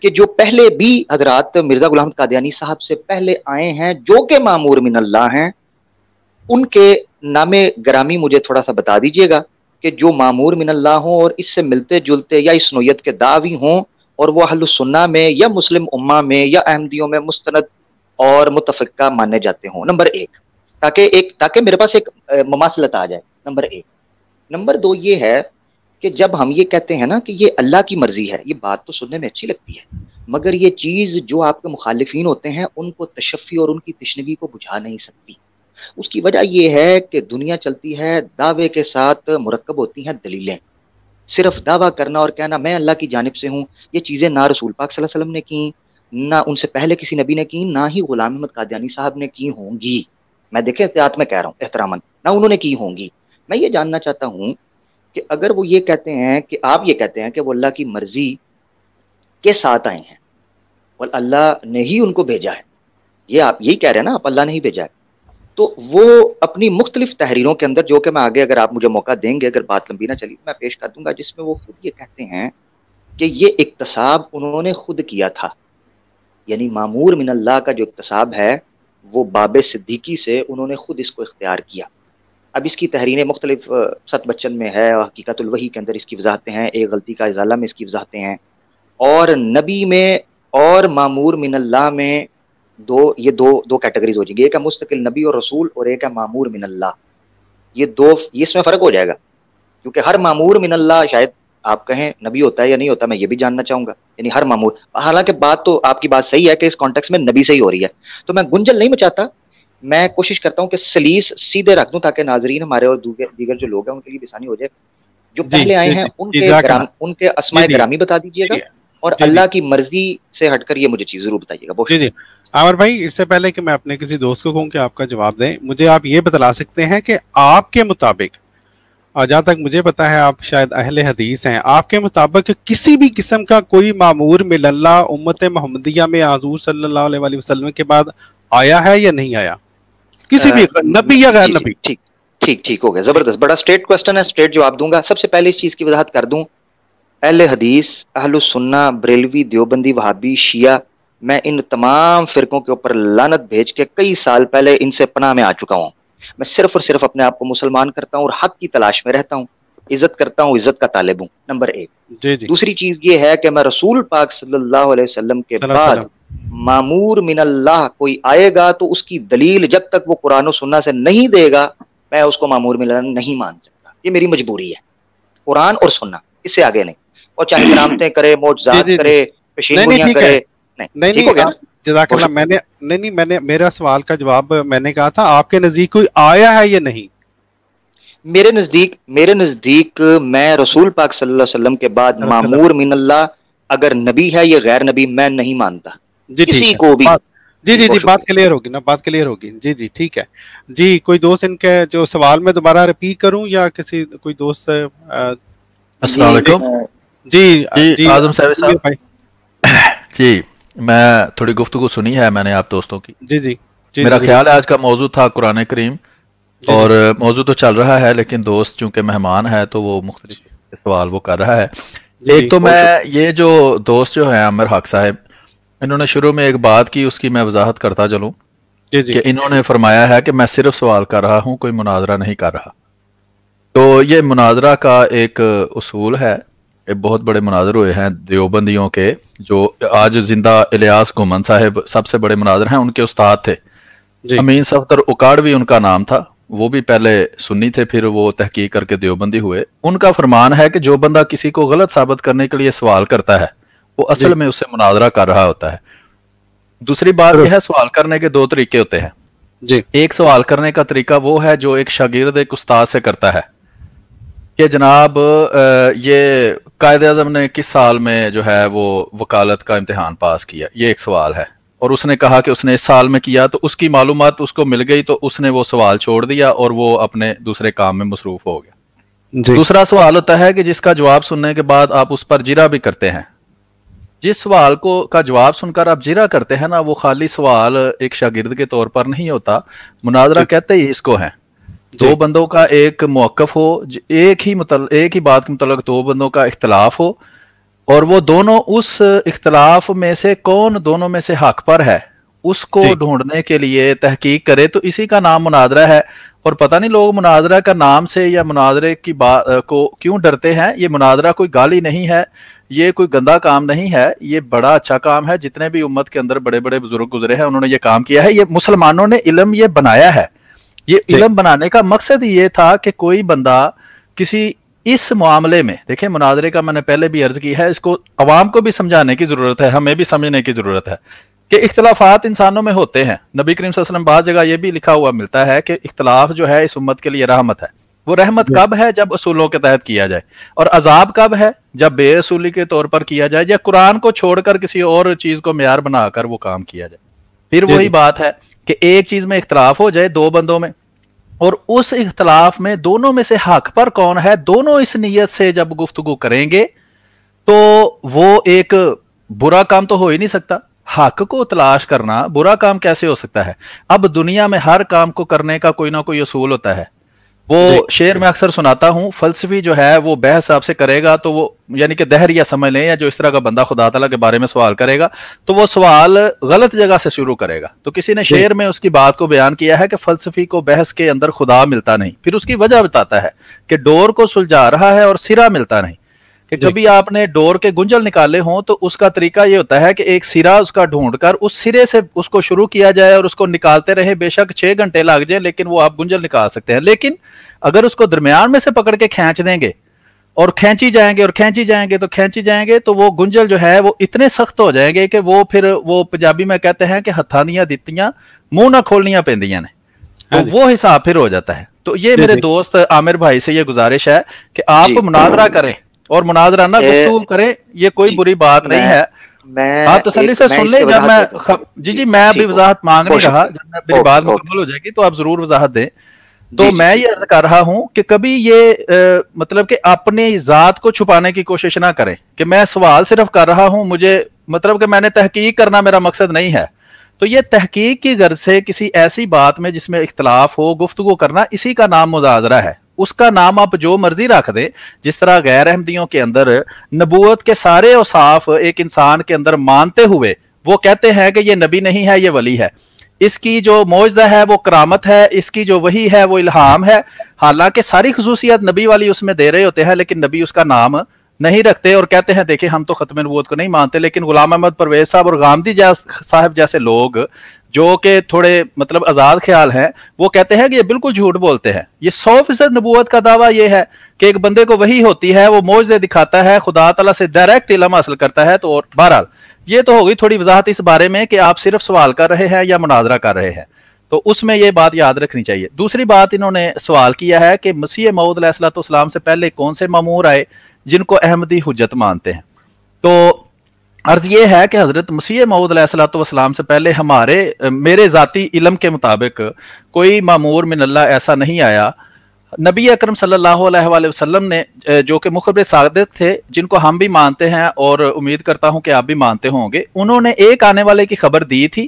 کہ جو پہلے بھی حضرات مرزا غلام احمد قادیانی صاحب سے پہلے آئے ہیں جو کہ معمور من اللہ ہیں، ان کے نام گرامی مجھے تھوڑا سا بتا دیجئے گا کہ جو معمور من اللہ ہوں اور اس سے ملتے جلتے یا اس نوعیت کے دعوی ہوں، اور وہ اہل السنہ میں یا مسلم امہ میں یا احمدیوں میں مستند اور متفقہ مانے جاتے ہوں، نمبر ایک، تاکہ میرے پاس ایک مماثلت آ جائے، نمبر ایک۔ نمبر دو یہ ہے کہ جب ہم یہ کہتے ہیں نا کہ یہ اللہ کی مرضی ہے، یہ بات تو سننے میں اچھی لگتی ہے، مگر یہ چیز جو آپ کے مخالفین ہوتے ہیں ان کو تشفی اور ان کی تشنگی کو بجھا نہیں سکتی۔ اس کی وجہ یہ ہے کہ دنیا چلتی ہے دعوے کے ساتھ، مرکب ہوتی ہیں دلیلیں۔ صرف دعویٰ کرنا اور کہنا میں اللہ کی جانب سے ہوں، یہ چیزیں نہ رسول پاک صلی اللہ علیہ وسلم نے کی، نہ ان سے پہلے کسی نبی نے کی، نہ ہی غلام احمد قادیانی صاحب نے کی ہوں گی۔ میں دیکھیں احتیاط میں کہہ رہا ہوں، احتراماً، نہ انہوں نے کی ہوں گی۔ میں یہ جاننا چاہتا ہوں کہ اگر وہ یہ کہتے ہیں کہ آپ یہ کہتے ہیں کہ وہ اللہ کی مرضی کے ساتھ آئے ہیں اور اللہ نے ہی ان کو بھیجا ہے، یہ آپ یہی کہہ رہے ہیں نا، آپ اللہ نے ہی بھیجا ہے، تو وہ اپنی مختلف تحریروں کے اندر، جو کہ میں آگے اگر آپ مجھے موقع دیں گے، اگر بات لمبی نہ چلی میں پیش کر دوں گا، جس میں وہ خود یہ کہتے ہیں کہ یہ اکتساب انہوں نے خود کیا تھا، یعنی معمور من اللہ کا جو اکتساب ہے وہ باب صدیقی سے انہوں نے خود اس کو اختیار کیا۔ اب اس کی تحریریں مختلف، ست بچن میں ہے، حقیقت الوحی کے اندر اس کی وضاحتیں ہیں، ایک غلطی کا ازالہ میں اس کی وضاحتیں ہیں، اور نبی میں اور معمور من اللہ میں یہ دو کیٹیگریز ہو جائیں گی، ایک ہے مستقل نبی اور رسول، اور ایک ہے معمور من اللہ۔ یہ اس میں فرق ہو جائے گا، کیونکہ ہر معمور من اللہ شاید آپ کہیں نبی ہوتا ہے یا نہیں ہوتا، میں یہ بھی جاننا چاہوں گا، یعنی ہر معمور، حالانکہ بات تو آپ کی بات صحیح ہے کہ اس کانٹیکس میں نبی سے ہی ہو رہی ہے، تو میں گنجل نہیں مچاتا، میں کوشش کرتا ہوں کہ سلیس سیدھے رکھ دوں تاکہ ناظرین ہمارے اور دیگر جو لوگ ہیں ان کے لیے آسانی ہو جائے۔ جو پہلے آئے ہیں ان کے اسماء گرامی بتا دیجیے گا، اور اللہ کی مرضی سے ہٹ کر یہ مجھے چیز ضرور بتائیے گا۔ جی عامر بھائی، اس سے پہلے کہ میں اپنے کسی دوست کو کہوں کہ آپ کا جواب دیں، مجھے آپ یہ بتلا سکتے ہیں کہ آپ کے مطابق، اور جہاں تک مجھے پتا ہے آپ شاید اہل حدیث ہیں، آپ کے مطابق کسی بھی قسم کا کوئی معمور من اللہ امت محمدیہ میں حضور صلی اللہ علیہ وسلم کے بعد آیا ہے یا نہیں آیا، کسی بھی نبی یا غیر نبی؟ ٹھیک ہو گیا, زبردست, بڑا اسٹریٹ کوشچن ہے, اسٹریٹ جواب دوں گا. سب سے پہلے اس چیز کی وضاحت کر دوں, اہل حدیث, اہل السنہ, بریلوی, دیوبندی, وہابی, شیعہ, میں ان تمام فرقوں کے اوپر لعنت بھیج کے کئی سال پہلے ان سے پناہ میں آ چکا ہوں. میں صرف اور صرف اپنے آپ کو مسلمان کرتا ہوں اور حق کی تلاش میں رہتا ہوں, عزت کرتا ہوں, عزت کا طالب ہوں, نمبر 1. جی دوسری چیز یہ ہے کہ میں رسول پاک صلی اللہ علیہ وسلم کے بعد معمور من اللہ کوئی آئے گا تو اس کی دلیل جب تک وہ قرآن و سنہ سے نہیں دے گا میں اس کو معمور من اللہ نہیں مان سکتا. یہ میری مجبوری ہے, قرآن اور سنہ, اس سے آگے نہیں. اور چاہے کرامتیں کرے, معجزات کرے, پیشینگوئیاں کرے, نہیں. جزاک اللہ. میں نے میرا سوال کا جواب میں نے کہا تھا آپ کے نزدیک کوئی آیا ہے یا نہیں. میرے نزدیک میں رسول پاک صلی اللہ علیہ وسلم کے بعد معمور من اللہ اگر نبی ہے یا غیر نبی میں نہیں مانتا کسی کو بھی. جی بات کلیئر ہوگی نا, بات کلیئر ہوگی. جی ٹھیک ہے. جی کوئی دوست ان کے جو سوال میں دوبارہ ریپیٹ کروں یا کوئی دوست. السلام علیکم. جی اعظم صاحب. جی میں تھوڑی گفتگو سنی ہے میں نے آپ دوستوں کی. جی میرا خیال ہے آج کا موضوع تھا قرآن کریم, اور موضوع تو چل رہا ہے لیکن دوست چونکہ مہمان ہے تو وہ مختلف سوال وہ کر رہا ہے. ایک تو میں یہ جو دوست جو ہیں عامر حق صاحب, انہوں نے شروع میں ایک بات کی, اس کی میں وضاحت کرتا چلوں کہ انہوں نے فرمایا ہے کہ میں صرف سوال کر رہا ہوں, کوئی مناظرہ نہیں کر رہا. تو یہ مناظرہ کا ایک اصول ہے. بہت بڑے مناظر ہوئے ہیں دیوبندیوں کے, جو آج زندہ الیاس گھومن صاحب سب سے بڑے مناظر ہیں, ان کے استاد تھے. امین صفدر اکاڑوی ان کا نام تھا, وہ بھی پہلے سنی تھے, پھر وہ تحقیق کر کے دیوبندی ہوئے. ان کا فرمان ہے کہ جو بندہ کسی کو غلط ثابت کرنے کے لیے سوال کرتا ہے وہ اصل میں اس سے مناظرہ کر رہا ہوتا ہے. دوسری بات یہ ہے, سوال کرنے کے 2 طریقے ہوتے ہیں. ایک سوال کرنے کا طریقہ وہ ہے جو ایک شاگرد ایک استاد سے کرتا ہے کہ جناب یہ قائد اعظم نے کس سال میں جو ہے وہ وکالت کا امتحان پاس کیا, یہ ایک سوال ہے. اور اس نے کہا کہ اس نے اس سال میں کیا, تو اس کی معلومات اس کو مل گئی تو اس نے وہ سوال چھوڑ دیا اور وہ اپنے دوسرے کام میں مصروف ہو گیا. دوسرا سوال ہوتا ہے کہ جس کا جواب سننے کے بعد آپ اس پر جرا بھی کرتے ہیں. جس سوال کا جواب سن کر آپ جرا کرتے ہیں نا, وہ خالی سوال ایک شاگرد کے طور پر نہیں ہوتا. مناظرہ کہتے ہی اس کو ہیں. 2 بندوں کا ایک موقف ہو, ایک ہی بات کے متعلق 2 بندوں کا اختلاف ہو, اور وہ دونوں اس اختلاف میں سے کون دونوں میں سے حق پر ہے اس کو ڈھونڈنے کے لیے تحقیق کرے, تو اسی کا نام مناظرہ ہے. اور پتہ نہیں لوگ مناظرہ کا نام سے یا مناظرے کی بات کو کیوں ڈرتے ہیں. یہ مناظرہ کوئی گالی نہیں ہے, یہ کوئی گندا کام نہیں ہے, یہ بڑا اچھا کام ہے. جتنے بھی امت کے اندر بڑے بڑے بزرگ گزرے ہیں انہوں نے یہ کام کیا ہے. یہ مسلمانوں نے علم یہ بنایا ہے. یہ علم بنانے کا مقصد یہ تھا کہ کوئی بندہ کسی اس معاملے میں, دیکھیں مناظرے کا میں نے پہلے بھی عرض کی ہے, اس کو عوام کو بھی سمجھانے کی ضرورت ہے, ہمیں بھی سمجھنے کی ضرورت ہے کہ اختلافات انسانوں میں ہوتے ہیں. نبی کریم صلی اللہ علیہ وسلم بعض جگہ یہ بھی لکھا ہوا ملتا ہے کہ اختلاف جو ہے اس امت کے لیے رحمت ہے. وہ رحمت کب ہے؟ جب اصولوں کے تحت کیا جائے. اور عذاب کب ہے؟ جب بے اصولی کے طور پر کیا جائے یا قرآن کو چھوڑ کر کسی اور چیز کو معیار بنا کر وہ کام کیا جائے. پھر وہی بات ہے کہ ایک چیز میں اختلاف ہو جائے 2 بندوں میں, اور اس اختلاف میں دونوں میں سے حق پر کون ہے, دونوں اس نیت سے جب گفتگو کریں گے تو وہ ایک برا کام تو ہو ہی نہیں سکتا. حق کو تلاش کرنا برا کام کیسے ہو سکتا ہے؟ اب دنیا میں ہر کام کو کرنے کا کوئی نہ کوئی اصول ہوتا ہے. وہ شعر میں اکثر سناتا ہوں, فلسفی جو ہے وہ بحث آپ سے کرے گا تو وہ یعنی کہ دہریہ سمجھ لیں, یا جو اس طرح کا بندہ خدا تعالیٰ کے بارے میں سوال کرے گا تو وہ سوال غلط جگہ سے شروع کرے گا. تو کسی نے شعر میں اس کی بات کو بیان کیا ہے کہ فلسفی کو بحث کے اندر خدا ملتا نہیں. پھر اس کی وجہ بتاتا ہے کہ ڈور کو سلجھا رہا ہے اور سرا ملتا نہیں. کہ کبھی آپ نے ڈور کے گنجل نکالے ہوں تو اس کا طریقہ یہ ہوتا ہے کہ ایک سرا اس کا ڈھونڈ کر اس سرے سے اس کو شروع کیا جائے اور اس کو نکالتے رہے. بے شک 6 گھنٹے لگ جائیں لیکن وہ آپ گنجل نکال سکتے ہیں. لیکن اگر اس کو درمیان میں سے پکڑ کے کھینچ دیں گے اور کھینچی جائیں گے اور کھینچی جائیں گے تو وہ گنجل جو ہے وہ اتنے سخت ہو جائیں گے کہ وہ پھر وہ پنجابی میں کہتے ہیں کہ ہتھانیاں دتیاں منہ نہ کھولنیاں پیندیاں نے, تو وہ حساب پھر ہو جاتا ہے. تو یہ میرے دوست عامر بھائی سے یہ گزارش ہے کہ آپ مناظرہ کریں اور مناظرہ نہ گفتگو کریں, یہ کوئی بری بات نہیں ہے. آپ تسلی سے سن لیں. جب میں میں ابھی وضاحت مانگ نہیں رہا, جب میری بات مکمل ہو جائے گی تو آپ ضرور وضاحت دیں. تو میں یہ عرض کر رہا ہوں کہ کبھی یہ مطلب کہ اپنی ذات کو چھپانے کی کوشش نہ کریں کہ میں سوال صرف کر رہا ہوں, مجھے مطلب کہ میں نے تحقیق کرنا میرا مقصد نہیں ہے. تو یہ تحقیق کی غرض سے کسی ایسی بات میں جس میں اختلاف ہو گفتگو کرنا، اسی کا نام مناظرہ ہے. اس کا نام آپ جو مرضی رکھ دیں. جس طرح غیر احمدیوں کے اندر نبوت کے سارے اوصاف ایک انسان کے اندر مانتے ہوئے وہ کہتے ہیں کہ یہ نبی نہیں ہے، یہ ولی ہے، اس کی جو معجزہ ہے وہ کرامت ہے، اس کی جو وحی ہے وہ الہام ہے، حالانکہ ساری خصوصیات نبی والی اس میں دے رہے ہوتے ہیں، لیکن نبی اس کا نام نہیں رکھتے اور کہتے ہیں دیکھیں ہم تو ختم نبوت کو نہیں مانتے. لیکن غلام احمد پرویز صاحب اور غامدی صاحب جیسے لوگ جو کہ تھوڑے مطلب آزاد خیال ہیں، وہ کہتے ہیں کہ یہ بالکل جھوٹ بولتے ہیں. یہ 100% نبوت کا دعویٰ یہ ہے کہ ایک بندے کو وحی ہوتی ہے، وہ معجزے دکھاتا ہے، خدا تعالیٰ سے ڈائریکٹ علم حاصل کرتا ہے. تو بہرحال یہ تو ہوگی تھوڑی وضاحت اس بارے میں کہ آپ صرف سوال کر رہے ہیں یا مناظرہ کر رہے ہیں، تو اس میں یہ بات یاد رکھنی چاہیے. دوسری بات انہوں نے سوال کیا ہے کہ مسیح موعود علیہ الصلوۃ والسلام سے پہلے کون سے مامور آئے جن کو احمدی حجت مانتے ہیں. تو عرض یہ ہے کہ حضرت مسیح موعود علیہ الصلوۃ والسلام سے پہلے میرے ذاتی علم کے مطابق کوئی مامور من اللہ ایسا نہیں آیا. نبی اکرم صلی اللہ علیہ وآلہ وسلم نے جو کہ مخبر صادق تھے، جن کو ہم بھی مانتے ہیں اور امید کرتا ہوں کہ آپ بھی مانتے ہوں گے، انہوں نے ایک آنے والے کی خبر دی تھی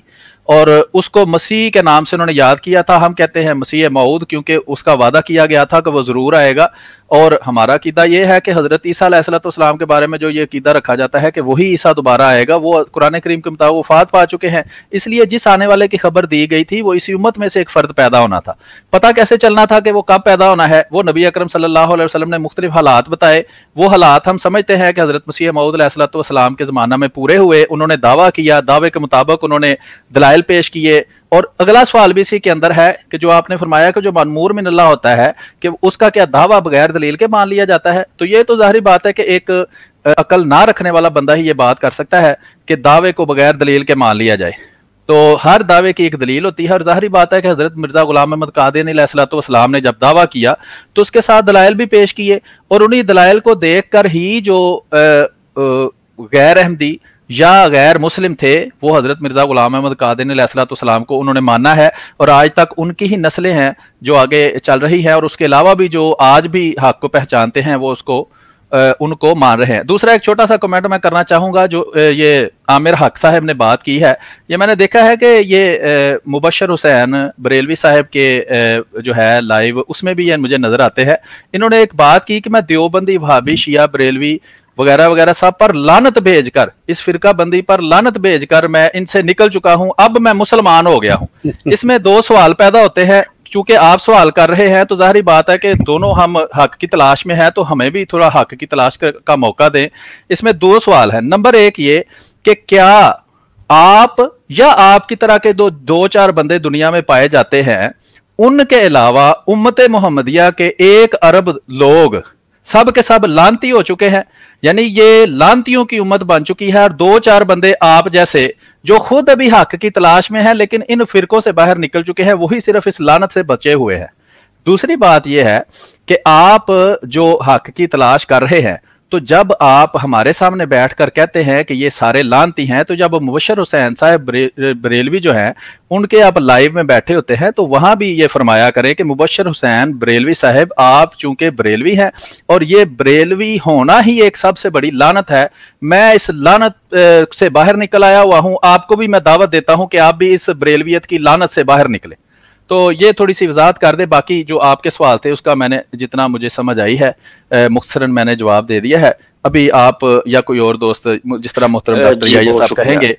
اور اس کو مسیح کے نام سے انہوں نے یاد کیا تھا. ہم کہتے ہیں مسیح موعود کیونکہ اس کا وعدہ کیا گیا تھا کہ وہ ضرور آئے گا، اور ہمارا عقیدہ یہ ہے کہ حضرت عیسیٰ علیہ الصلوۃ والسلام کے بارے میں جو یہ عقیدہ رکھا جاتا ہے کہ وہی عیسیٰ دوبارہ آئے گا، وہ قرآن کریم کے مطابق وفات پا چکے ہیں. اس لیے جس آنے والے کی خبر دی گئی تھی وہ اسی امت میں سے ایک فرد پیدا ہونا تھا. پتہ کیسے چلنا تھا کہ وہ کب پیدا ہونا ہے؟ وہ نبی اکرم صلی اللہ علیہ وسلم نے مختلف حالات بتائے. وہ حالات ہم سمجھتے ہیں کہ حضرت مسیح موعود علیہ الصلوۃ والسلام کے زمانہ میں پورے ہوئے. انہوں نے دعویٰ کیا، دعوے کے مطابق انہوں نے دلائل پیش کیے. اور اگلا سوال بھی اسی کے اندر ہے کہ جو آپ نے فرمایا کہ جو مأمور من اللہ ہوتا ہے کہ اس کا کیا دعویٰ بغیر دلیل کے مان لیا جاتا ہے؟ تو یہ تو ظاہری بات ہے کہ ایک عقل نہ رکھنے والا بندہ ہی یہ بات کر سکتا ہے کہ دعوے کو بغیر دلیل کے مان لیا جائے. تو ہر دعوے کی ایک دلیل ہوتی ہے، اور ظاہری بات ہے کہ حضرت مرزا غلام احمد قادیانی علیہ الصلوۃ والسلام نے جب دعویٰ کیا تو اس کے ساتھ دلائل بھی پیش کیے، اور انہی دلائل کو دیکھ کر ہی جو غیر احمدی یا غیر مسلم تھے وہ حضرت مرزا غلام احمد قادیانی علیہ الصلوۃ والسلام کو انہوں نے مانا ہے، اور آج تک ان کی ہی نسلیں ہیں جو آگے چل رہی ہیں، اور اس کے علاوہ بھی جو آج بھی حق کو پہچانتے ہیں وہ ان کو مان رہے ہیں. دوسرا ایک چھوٹا سا کمنٹ میں کرنا چاہوں گا، جو یہ عامر حق صاحب نے بات کی ہے، یہ میں نے دیکھا ہے کہ یہ مبشر حسین بریلوی صاحب کے جو ہے لائیو اس میں بھی یہ مجھے نظر آتے ہیں. انہوں نے ایک بات کی کہ میں دیوبندی، وہابی، شیعہ، بریلوی وغیرہ وغیرہ سب پر لعنت بھیج کر، اس فرقہ بندی پر لعنت بھیج کر میں ان سے نکل چکا ہوں، اب میں مسلمان ہو گیا ہوں. اس میں دو سوال پیدا ہوتے ہیں. چونکہ آپ سوال کر رہے ہیں تو ظاہری بات ہے کہ دونوں ہم حق کی تلاش میں ہیں، تو ہمیں بھی تھوڑا حق کی تلاش کا موقع دیں. اس میں دو سوال ہیں. نمبر ایک یہ کہ کیا آپ یا آپ کی طرح کے دو چار بندے دنیا میں پائے جاتے ہیں، ان کے علاوہ امت محمدیہ کے 1 ارب لوگ سب کے سب لانتی ہو چکے ہیں، یعنی یہ لانتیوں کی امت بن چکی ہے، اور 2-4 بندے آپ جیسے جو خود ابھی حق کی تلاش میں ہیں لیکن ان فرقوں سے باہر نکل چکے ہیں، وہی صرف اس لعنت سے بچے ہوئے ہیں. دوسری بات یہ ہے کہ آپ جو حق کی تلاش کر رہے ہیں، تو جب آپ ہمارے سامنے بیٹھ کر کہتے ہیں کہ یہ سارے لعنتی ہیں، تو جب مبشر حسین صاحب بریلوی جو ہیں ان کے آپ لائیو میں بیٹھے ہوتے ہیں تو وہاں بھی یہ فرمایا کریں کہ مبشر حسین بریلوی صاحب آپ چونکہ بریلوی ہیں اور یہ بریلوی ہونا ہی ایک سب سے بڑی لعنت ہے، میں اس لعنت سے باہر نکل آیا ہوا ہوں، آپ کو بھی میں دعوت دیتا ہوں کہ آپ بھی اس بریلویت کی لعنت سے باہر نکلیں. تو یہ تھوڑی سی وضاحت کر دے. باقی جو آپ کے سوال تھے اس کا میں نے جتنا مجھے سمجھ آئی ہے مختصراً میں نے جواب دے دیا ہے. ابھی آپ یا کوئی اور دوست جس طرح محترم ڈاکٹر یحییٰ صاحب کہیں گے،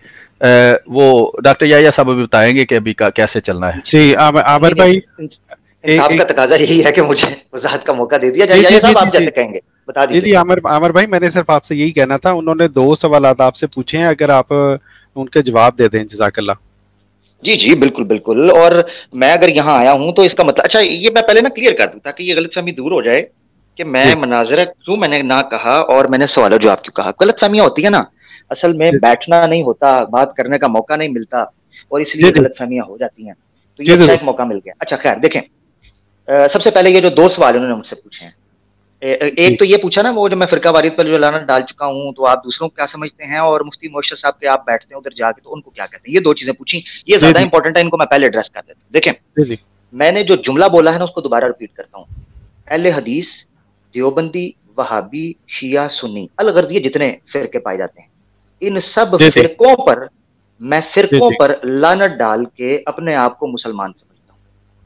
وہ ڈاکٹر یحییٰ صاحب ابھی بتائیں گے کہ ابھی کیسے چلنا ہے. جی عامر بھائی، صاحب کا تقاضا یہی ہے کہ مجھے وضاحت کا موقع دے دیا جائے. یحییٰ صاحب آپ جیسے کہیں گے بتا دیجیے. جی عامر بھائی، میں نے صرف آپ سے یہی کہنا تھا، انہوں نے 2 سوالات آپ سے پوچھے ہیں، اگر آپ ان کے جواب دے دیں. جزاک اللہ. جی بالکل بالکل. اور میں اگر یہاں آیا ہوں تو اس کا مطلب، اچھا یہ میں پہلے کلیئر کر دوں تاکہ یہ غلط فہمی دور ہو جائے کہ میں مناظرہ کیوں میں نے نہ کہا اور میں نے سوال و جواب کیوں کہا. غلط فہمیاں ہوتی ہیں نا، اصل میں بیٹھنا نہیں ہوتا، بات کرنے کا موقع نہیں ملتا، اور اس لیے غلط فہمیاں ہو جاتی ہیں. تو یہ اچھا ایک موقع مل گیا. اچھا خیر، دیکھیں سب سے پہلے یہ جو 2 سوال انہوں نے مجھ سے پوچھے ہیں، ایک تو یہ پوچھا نا وہ جو میں فرقہ واریت پر جو لعنت ڈال چکا ہوں تو آپ دوسروں کو کیا سمجھتے ہیں، اور مفتی موشر صاحب کے آپ بیٹھتے ہیں ادھر جا کے تو ان کو کیا کہتے ہیں. یہ 2 چیزیں پوچھی، یہ زیادہ امپورٹنٹ ہے، ان کو میں پہلے ایڈریس کر دیتا ہوں. دیکھیں میں نے جو جملہ بولا ہے نا اس کو دوبارہ ریپیٹ کرتا ہوں. اہل حدیث، دیوبندی، وہابی، شیعہ، سنی، الغرض یہ جتنے فرقے پائے جاتے ہیں، ان سب فرقوں پر میں فرقوں پر لعنت ڈال کے اپنے آپ کو مسلمان سمجھتا ہوں.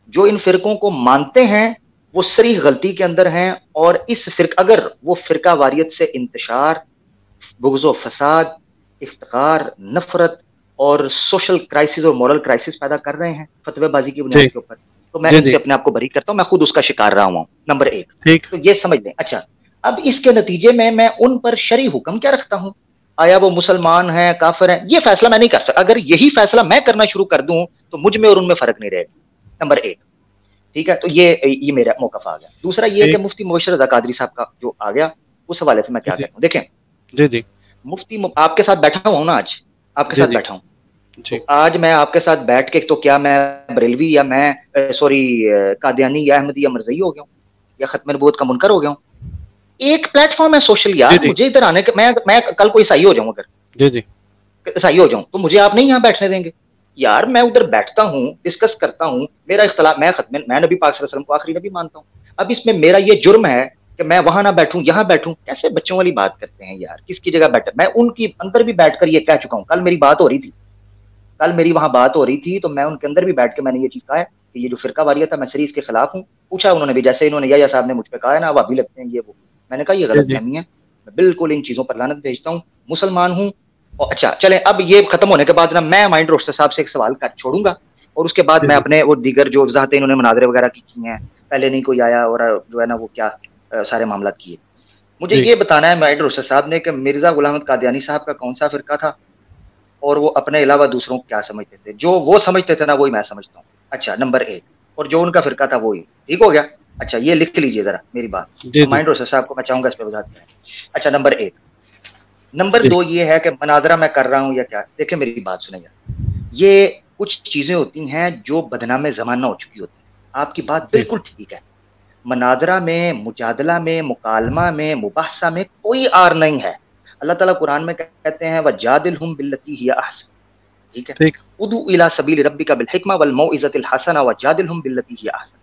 جو ان فرقوں کو مانتے ہیں وہ صریح غلطی کے اندر ہیں, اور اس اگر وہ فرقہ واریت سے انتشار, بغض و فساد, افتخار, نفرت اور سوشل کرائسس اور مورل کرائسس پیدا کر رہے ہیں فتوی بازی کی بنیاد کے اوپر, تو میں ان سے اپنے آپ کو بری کرتا ہوں. میں خود اس کا شکار رہا ہوں. نمبر 1 تو یہ سمجھ لیں. اچھا, اب اس کے نتیجے میں ان پر شرعی حکم کیا رکھتا ہوں؟ آیا وہ مسلمان ہیں, کافر ہیں, یہ فیصلہ میں نہیں کر سکتا. اگر یہی فیصلہ میں کرنا شروع کر دوں تو مجھ میں اور ان میں فرق نہیں رہے گا. نمبر 1, ٹھیک ہے. تو یہ میرا موقف آ گیا. دوسرا یہ کہ مفتی مبشر رضا قادری صاحب کا جو آ گیا, اس حوالے سے میں کیا کہتا ہوں. دیکھیں جی مفتی آپ کے ساتھ بیٹھا ہوا ہوں نا, آج آپ کے ساتھ بیٹھا ہوں. آج میں آپ کے ساتھ بیٹھ کے تو کیا میں بریلوی یا میں قادیانی یا احمدی یا مرزئی ہو گیا ہوں, یا ختم نبوت کا منکر ہو گیا ہوں؟ ایک پلیٹ فارم ہے سوشل یار. مجھے ادھر آنے کے, میں کل کو عیسائی ہو جاؤں, اگر عیسائی ہو جاؤں تو مجھے آپ نہیں یہاں بیٹھنے دیں گے یار. میں ادھر بیٹھتا ہوں, ڈسکس کرتا ہوں, میرا اختلاف, میں نبی پاک صلی اللہ علیہ وسلم کو آخری نبی مانتا ہوں. اب اس میں میرا یہ جرم ہے کہ میں وہاں نہ بیٹھوں, یہاں بیٹھوں. کیسے بچوں والی بات کرتے ہیں یار, کس کی جگہ بیٹھا. میں ان کی اندر بھی بیٹھ کر یہ کہہ چکا ہوں. کل میری بات ہو رہی تھی, تو میں ان کے اندر بھی بیٹھ کے میں نے یہ چیز کہا ہے کہ یہ جو فرقہ واریت ہے میں سری اس کے خلاف ہوں. پوچھا انہوں نے بھی, جیسے انہوں نے یا صاحب نے مجھ پہ کہا ہے نا وہ ابھی لگتے ہیں یہ وہ. میں نے کہا یہ غلط فہمی ہے, میں بالکل ان چیزوں پر لعنت بھیجتا ہوں, مسلمان ہوں. اور اچھا چلیں, اب یہ ختم ہونے کے بعد نا میں مائنڈ روسٹر صاحب سے ایک سوال کر چھوڑوں گا, اور اس کے بعد میں اپنے وہ دیگر جو وضاحتیں انہوں نے مناظرے وغیرہ کی ہیں, پہلے نہیں کوئی آیا اور جو ہے نا وہ کیا سارے معاملات کیے. مجھے یہ بتانا ہے مائنڈ روسٹر صاحب نے کہ مرزا غلام احمد قادیانی صاحب کا کون سا فرقہ تھا, اور وہ اپنے علاوہ دوسروں کو کیا سمجھتے تھے. جو وہ سمجھتے تھے نا وہی میں سمجھتا ہوں. اچھا نمبر 1, اور جو ان کا فرقہ تھا وہی. ٹھیک ہو گیا. اچھا یہ لکھ لیجئے ذرا میری بات, مائنڈ روسٹر صاحب کو میں چاہوں گا اس پہ وضاحت کریں. اچھا نمبر 1. نمبر 2 یہ ہے کہ مناظرہ میں کر رہا ہوں یا کیا. دیکھیں میری بات سنیں یار, یہ کچھ چیزیں ہوتی ہیں جو بدنام زمانہ ہو چکی ہوتی ہیں. آپ کی بات بالکل ٹھیک ہے. مناظرہ میں, مجادلہ میں, مکالمہ میں, مباحثہ میں کوئی آر نہیں ہے. اللہ تعالیٰ قرآن میں کہتے ہیں وَجَادِلْهُمْ بِالَّتِي هِيَ أَحْسَنُ. ٹھیک ہے, ادعو الی سبیل ربک بالحکمہ والموعظۃ الحسنہ وجادلہم باللتی ہی احسن.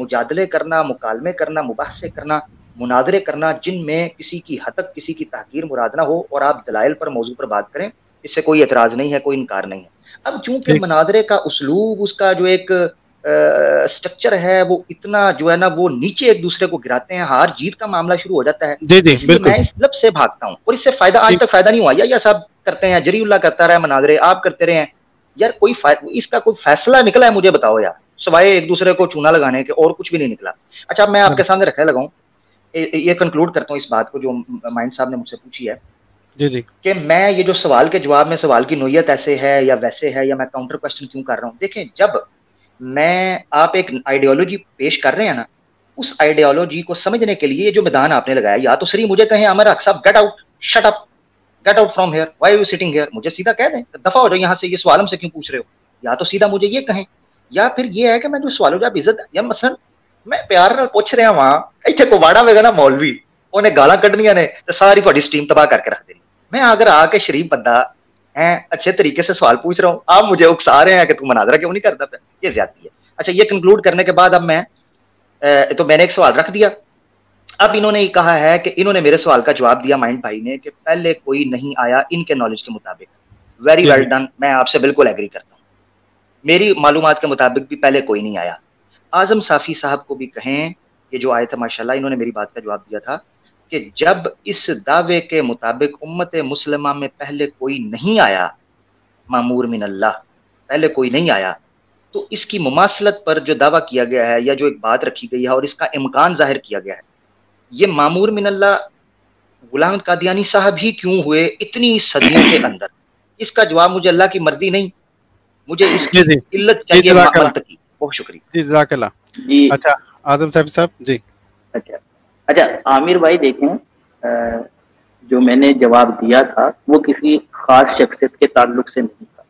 مجادلے کرنا, مکالمے کرنا, مباحثے کرنا, مناظرے کرنا جن میں کسی کی حتق, کسی کی تحقیر مراد نہ ہو, اور آپ دلائل پر, موضوع پر بات کریں, اس سے کوئی اعتراض نہیں ہے, کوئی انکار نہیں ہے. اب چونکہ مناظرے کا اسلوب, اس کا جو ایک سٹرکچر ہے وہ اتنا جو ہے نا وہ نیچے ایک دوسرے کو گراتے ہیں, ہار جیت کا معاملہ شروع ہو جاتا ہے. میں اس لب سے بھاگتا ہوں, اور اس سے فائدہ آج تک فائدہ نہیں ہوا. یا صاحب کرتے ہیں, جری اللہ کرتا رہا ہے مناظرے, آپ کرتے رہے ہیں یار, کوئی اس کا کوئی فیصلہ نکلا ہے مجھے بتاؤ یار, سوائے ایک دوسرے کو چونا لگانے کے اور کچھ بھی نہیں نکلا. اچھا میں آپ کے سامنے رکھنے لگاؤں, یہ کنکلوڈ کرتا ہوں اس بات کو جو مائنڈ صاحب نے مجھ سے پوچھی ہے, کہ میں یہ جو سوال کے جواب میں سوال کی نوعیت ایسے ہے یا ویسے ہے, یا میں کاؤنٹر کوسچن کیوں کر رہا ہوں. دیکھیں جب آپ ایک آئیڈیالوجی پیش کر رہے ہیں نا, اس آئیڈیالوجی کو سمجھنے کے لیے جو میدان آپ نے لگایا, یا تو صرف مجھے کہیں Amar Haq Sahab get out, shut up, get out from here, why you sitting here, مجھے سیدھا کہہ دیں دفعہ ہو جاؤ یہاں سے, یہ سوال ہم سے کیوں پوچھ رہے ہو. یا تو سیدھا مجھے یہ کہیں, یا پھر یہ ہے کہ میں جو سوالوں جب عزت, یا مثلا میں پیار نال پوچھ رہا وہاں ایتھے کو واڑا ہوئے گا نا مولوی, انہیں گالاں کڈنیاں نے تو ساری تہاڈی سٹیم تباہ کر کے رکھ دینی. میں اگر آ کے شریف بندہ ہیں, اچھے طریقے سے سوال پوچھ رہا ہوں, آپ مجھے اکسا رہے ہیں کہ تم مناظرہ کیوں نہیں کرتا, یہ زیادتی ہے. اچھا یہ کنکلوڈ کرنے کے بعد اب میں نے ایک سوال رکھ دیا. اب انہوں نے یہ کہا ہے کہ انہوں نے میرے سوال کا جواب دیا مائنڈ بھائی نے, کہ پہلے کوئی نہیں آیا ان کے نالج کے مطابق. ویری ویل ڈن, میں آپ سے بالکل ایگری کرتا ہوں. میری معلومات کے مطابق بھی پہلے کوئی نہیں آیا. اعظم صافی صاحب کو بھی کہیں, یہ جو آئے تھے ماشاءاللہ, انہوں نے میری بات کا جواب دیا تھا کہ جب اس دعوے کے مطابق امت مسلمہ میں پہلے کوئی نہیں آیا, مامور من اللہ, پہلے کوئی نہیں آیا, تو اس کی مماثلت پر جو دعویٰ کیا گیا ہے, یا جو ایک بات رکھی گئی ہے اور اس کا امکان ظاہر کیا گیا ہے, یہ مامور من اللہ غلام احمد قادیانی صاحب ہی کیوں ہوئے اتنی صدیوں کے اندر. اس کا جواب مجھے اللہ کی مرضی نہیں, مجھے اس کی علت چاہیے منطقی. بہت شکریہ جی, جزاک اللہ. جی اچھا اعظم صاحب جی. اچھا عامر بھائی دیکھیں, جو میں نے جواب دیا تھا وہ کسی خاص شخصیت کے تعلق سے نہیں تھا.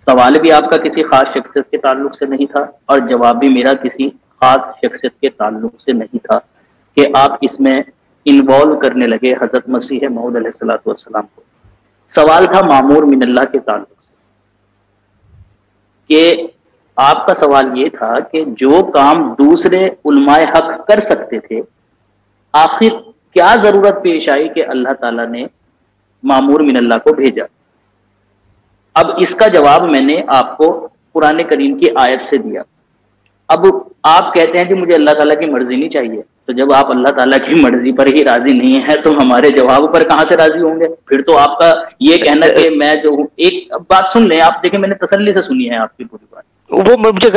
سوال بھی آپ کا کسی خاص شخصیت کے تعلق سے نہیں تھا, اور جواب بھی میرا کسی خاص شخصیت کے تعلق سے نہیں تھا کہ آپ اس میں انوالو کرنے لگے حضرت مسیح موعود علیہ الصلوۃ والسلام کو. سوال تھا مامور من اللہ کے تعلق سے, کہ آپ کا سوال یہ تھا کہ جو کام دوسرے علماء حق کر سکتے تھے, آخر کیا ضرورت پیش آئی کہ اللہ تعالیٰ نے مامور من اللہ کو بھیجا. اب اس کا جواب میں نے آپ کو قرآن کریم کی آیت سے دیا. اب آپ کہتے ہیں کہ مجھے اللہ تعالیٰ کی مرضی نہیں چاہیے, تو جب آپ اللہ تعالیٰ کی مرضی پر ہی راضی نہیں ہیں تو ہمارے جواب پر کہاں سے راضی ہوں گے؟ پھر تو آپ کا یہ کہنا کہ میں جو ہوں, ایک بات سن لیں آپ, دیکھیں میں نے تسلی سے سنی ہے آپ کی پوری بات. وہ مجھے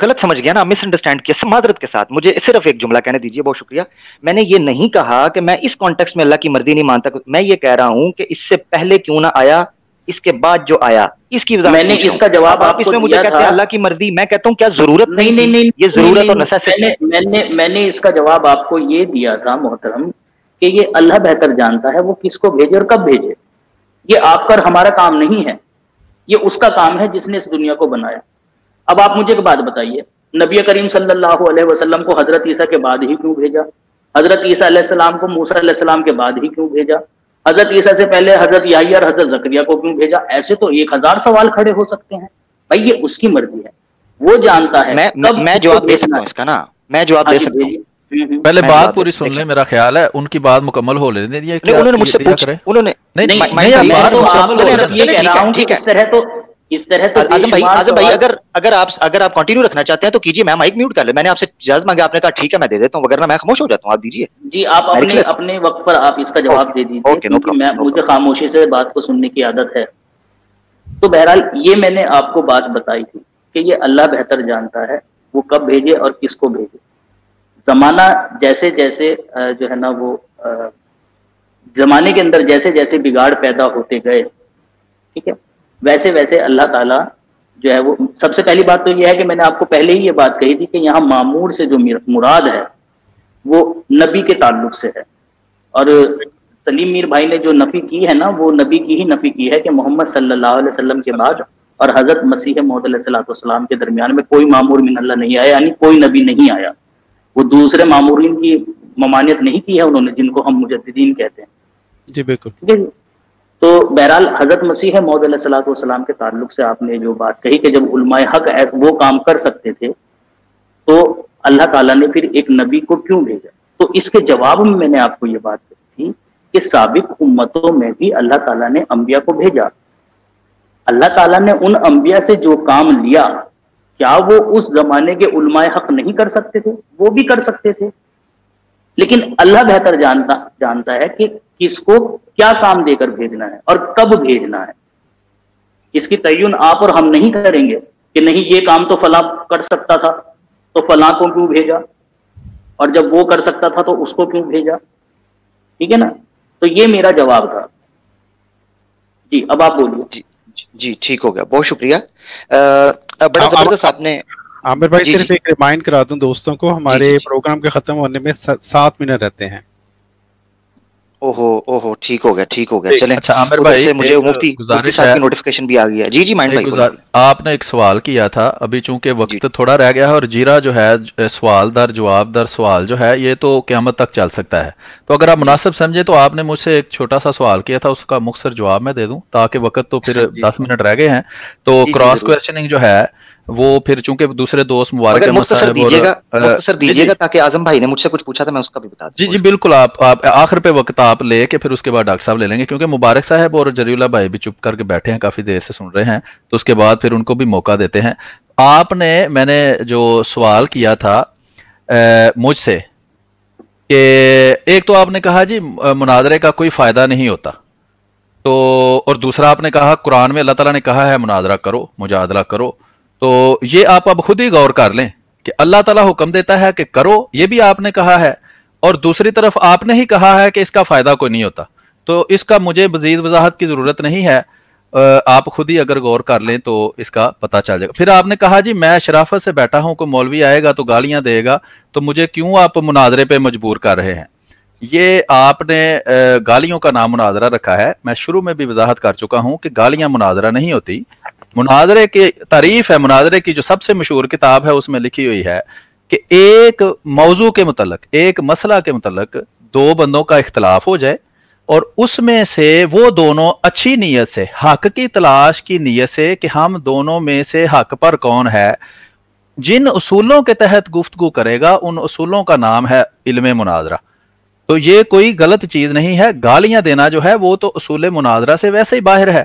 غلط سمجھ گیا نا, مس انڈرسٹینڈ کیا. معذرت کے ساتھ مجھے صرف ایک جملہ کہنے دیجیے, بہت شکریہ. میں نے یہ نہیں کہا کہ میں اس کانٹیکسٹ میں اللہ کی مرضی نہیں مانتا, میں یہ کہہ رہا ہوں کہ اس سے پہلے کیوں نہ آیا, اس کے بعد جو آیا اس کی وضاحت. میں نے اس کا جواب آپ اس میں مجھے کہتے ہیں اللہ کی مرضی, میں کہتا ہوں کیا ضرورت نہیں, یہ ضرورت اور نیسیسٹی. میں نے اس کا جواب آپ کو یہ دیا تھا محترم کہ یہ اللہ بہتر جانتا ہے وہ کس کو بھیجے اور کب بھیجے. یہ آپ کا اور ہمارا کام نہیں ہے, یہ اس کا کام ہے جس نے اس دنیا کو بنایا. اب آپ مجھے ایک بات بتائیے, نبی کریم صلی اللہ علیہ وسلم کو حضرت عیسیٰ کے بعد ہی کیوں بھیجا؟ حضرت عیسیٰ علیہ السلام کو موسیٰ علیہ السلام کے بعد ہی کیوں بھیجا؟ حضرت عیسیٰ سے پہلے حضرت یحییٰ اور حضرت زکریا کو کیوں بھیجا؟ ایسے تو 1000 سوال کھڑے ہو سکتے ہیں. بھائی یہ اس کی مرضی ہے, وہ جانتا ہے. میں جواب دے سکتا ہوں اس کا نا, میں جواب دے سکتا ہوں. پہلے بات پوری سن لیں, میرا خیال ہے ان کی بات مکمل ہو لینے دیجیے. انہوں نے مجھ سے پوچھا, انہوں نے اس طرح تو اعظم بھائی اگر آپ کنٹینیو رکھنا چاہتے ہیں تو کیجیے, میں مائک میوٹ کر لیں. میں نے آپ سے اجازت مانگی, آپ نے کہا ٹھیک ہے میں دے دیتا ہوں, وغیرہ میں خاموش ہو جاتا ہوں, آپ دیجیے. جی آپ اپنے وقت پر آپ اس کا جواب دے دیجیے, مجھے خاموشی سے بات کو سننے کی عادت ہے. تو بہرحال یہ میں نے آپ کو بات بتائی تھی کہ یہ اللہ بہتر جانتا ہے وہ کب بھیجے اور کس کو بھیجے. زمانہ جیسے جیسے جو ہے نا وہ زمانے کے اندر جیسے جیسے بگاڑ پیدا ہوتے گئے, ٹھیک ہے, ویسے ویسے اللہ تعالیٰ جو ہے وہ, سب سے پہلی بات تو یہ ہے کہ میں نے آپ کو پہلے ہی یہ بات کہی تھی کہ یہاں معمور سے جو مراد ہے وہ نبی کے تعلق سے ہے. اور سلیم میر بھائی نے جو نفی کی ہے نا وہ نبی کی ہی نفی کی ہے کہ محمد صلی اللہ علیہ وسلم کے بعد اور حضرت مسیح موعود علیہ السلام کے درمیان میں کوئی معمور من اللہ نہیں آیا, یعنی کوئی نبی نہیں آیا. وہ دوسرے معمورین کی ممانعت نہیں کی ہے انہوں نے, جن کو ہم مجددین کہتے ہیں. جی بالکل. ٹھیک ہے جی. تو بہرحال حضرت مسیح موعود علیہ السلام کے تعلق سے آپ نے جو بات کہی کہ جب علماء حق وہ کام کر سکتے تھے تو اللہ تعالیٰ نے پھر ایک نبی کو کیوں بھیجا؟ تو اس کے جواب میں نے آپ کو یہ بات کہی تھی کہ سابق امتوں میں بھی اللہ تعالیٰ نے انبیاء کو بھیجا. اللہ تعالیٰ نے ان انبیاء سے جو کام لیا کیا وہ اس زمانے کے علماء حق نہیں کر سکتے تھے؟ وہ بھی کر سکتے تھے, لیکن اللہ بہتر جانتا ہے کہ کس کو کیا کام دے کر بھیجنا ہے اور کب بھیجنا ہے. اس کی تعین آپ اور ہم نہیں کریں گے کہ نہیں یہ کام تو فلاں کر سکتا تھا تو فلاں کو کیوں بھیجا, اور جب وہ کر سکتا تھا تو اس کو کیوں بھیجا. ٹھیک ہے نا, تو یہ میرا جواب تھا. جی اب آپ بولیے. جی ٹھیک ہو گیا, بہت شکریہ. بڑا زبردست آپ نے. عامر بھائی صرف ایک ریمائنڈ کرا دوں دوستوں کو, ہمارے پروگرام کے ختم ہونے میں 7 منٹ رہتے ہیں. اوہو ٹھیک ہو گیا چلیں. اچھا عامر بھائی مجھے مفتی صاحب کی نوٹیفیکیشن بھی آ گئی ہے. جی مائنڈ بھائی آپ نے ایک سوال کیا تھا ابھی, چونکہ وقت تھوڑا رہ گیا ہے اور جیرا جو ہے سوال در جواب در سوال جو ہے یہ تو قیامت تک چل سکتا ہے. تو اگر آپ مناسب سمجھے تو آپ نے مجھ سے ایک چھوٹا سا سوال کیا تھا, اس کا مختصر جواب میں دے دوں تاکہ وقت تو پھر 10 منٹ رہ گئے ہیں. تو کراس کویسچننگ جو ہے وہ پھر چونکہ دوسرے دوست مبارک مختصر دیجیے گا تاکہ اعظم بھائی نے مجھ سے کچھ پوچھا تھا میں اس کا بھی بتا دوں. جی بالکل, آپ آخر پہ وقت آپ لے کے پھر اس کے بعد ڈاکٹر صاحب لے لیں گے, کیونکہ مبارک صاحب اور جری اللہ بھائی بھی چپ کر کے بیٹھے ہیں, کافی دیر سے سن رہے ہیں, تو اس کے بعد پھر ان کو بھی موقع دیتے ہیں. میں نے جو سوال کیا تھا مجھ سے کہ ایک تو آپ نے کہا جی مناظرے کا کوئی فائدہ نہیں ہوتا, تو اور دوسرا آپ نے کہا قرآن میں اللہ تعالیٰ نے کہا ہے مناظرہ کرو, مجادلہ کرو. تو یہ آپ اب خود ہی غور کر لیں کہ اللہ تعالیٰ حکم دیتا ہے کہ کرو, یہ بھی آپ نے کہا ہے, اور دوسری طرف آپ نے ہی کہا ہے کہ اس کا فائدہ کوئی نہیں ہوتا. تو اس کا مجھے مزید وضاحت کی ضرورت نہیں ہے, آپ خود ہی اگر غور کر لیں تو اس کا پتہ چل جائے گا. پھر آپ نے کہا جی میں شرافت سے بیٹھا ہوں, کوئی مولوی آئے گا تو گالیاں دے گا, تو مجھے کیوں آپ مناظرے پہ مجبور کر رہے ہیں. یہ آپ نے گالیوں کا نام مناظرہ رکھا ہے. میں شروع میں بھی وضاحت کر چکا ہوں کہ گالیاں مناظرہ نہیں ہوتی. مناظرے کی تعریف ہے, مناظرے کی جو سب سے مشہور کتاب ہے اس میں لکھی ہوئی ہے کہ ایک موضوع کے متعلق, ایک مسئلہ کے متعلق 2 بندوں کا اختلاف ہو جائے اور اس میں سے وہ دونوں اچھی نیت سے, حق کی تلاش کی نیت سے کہ ہم دونوں میں سے حق پر کون ہے, جن اصولوں کے تحت گفتگو کرے گا ان اصولوں کا نام ہے علم مناظرہ. تو یہ کوئی غلط چیز نہیں ہے. گالیاں دینا جو ہے وہ تو اصول مناظرہ سے ویسے ہی باہر ہے.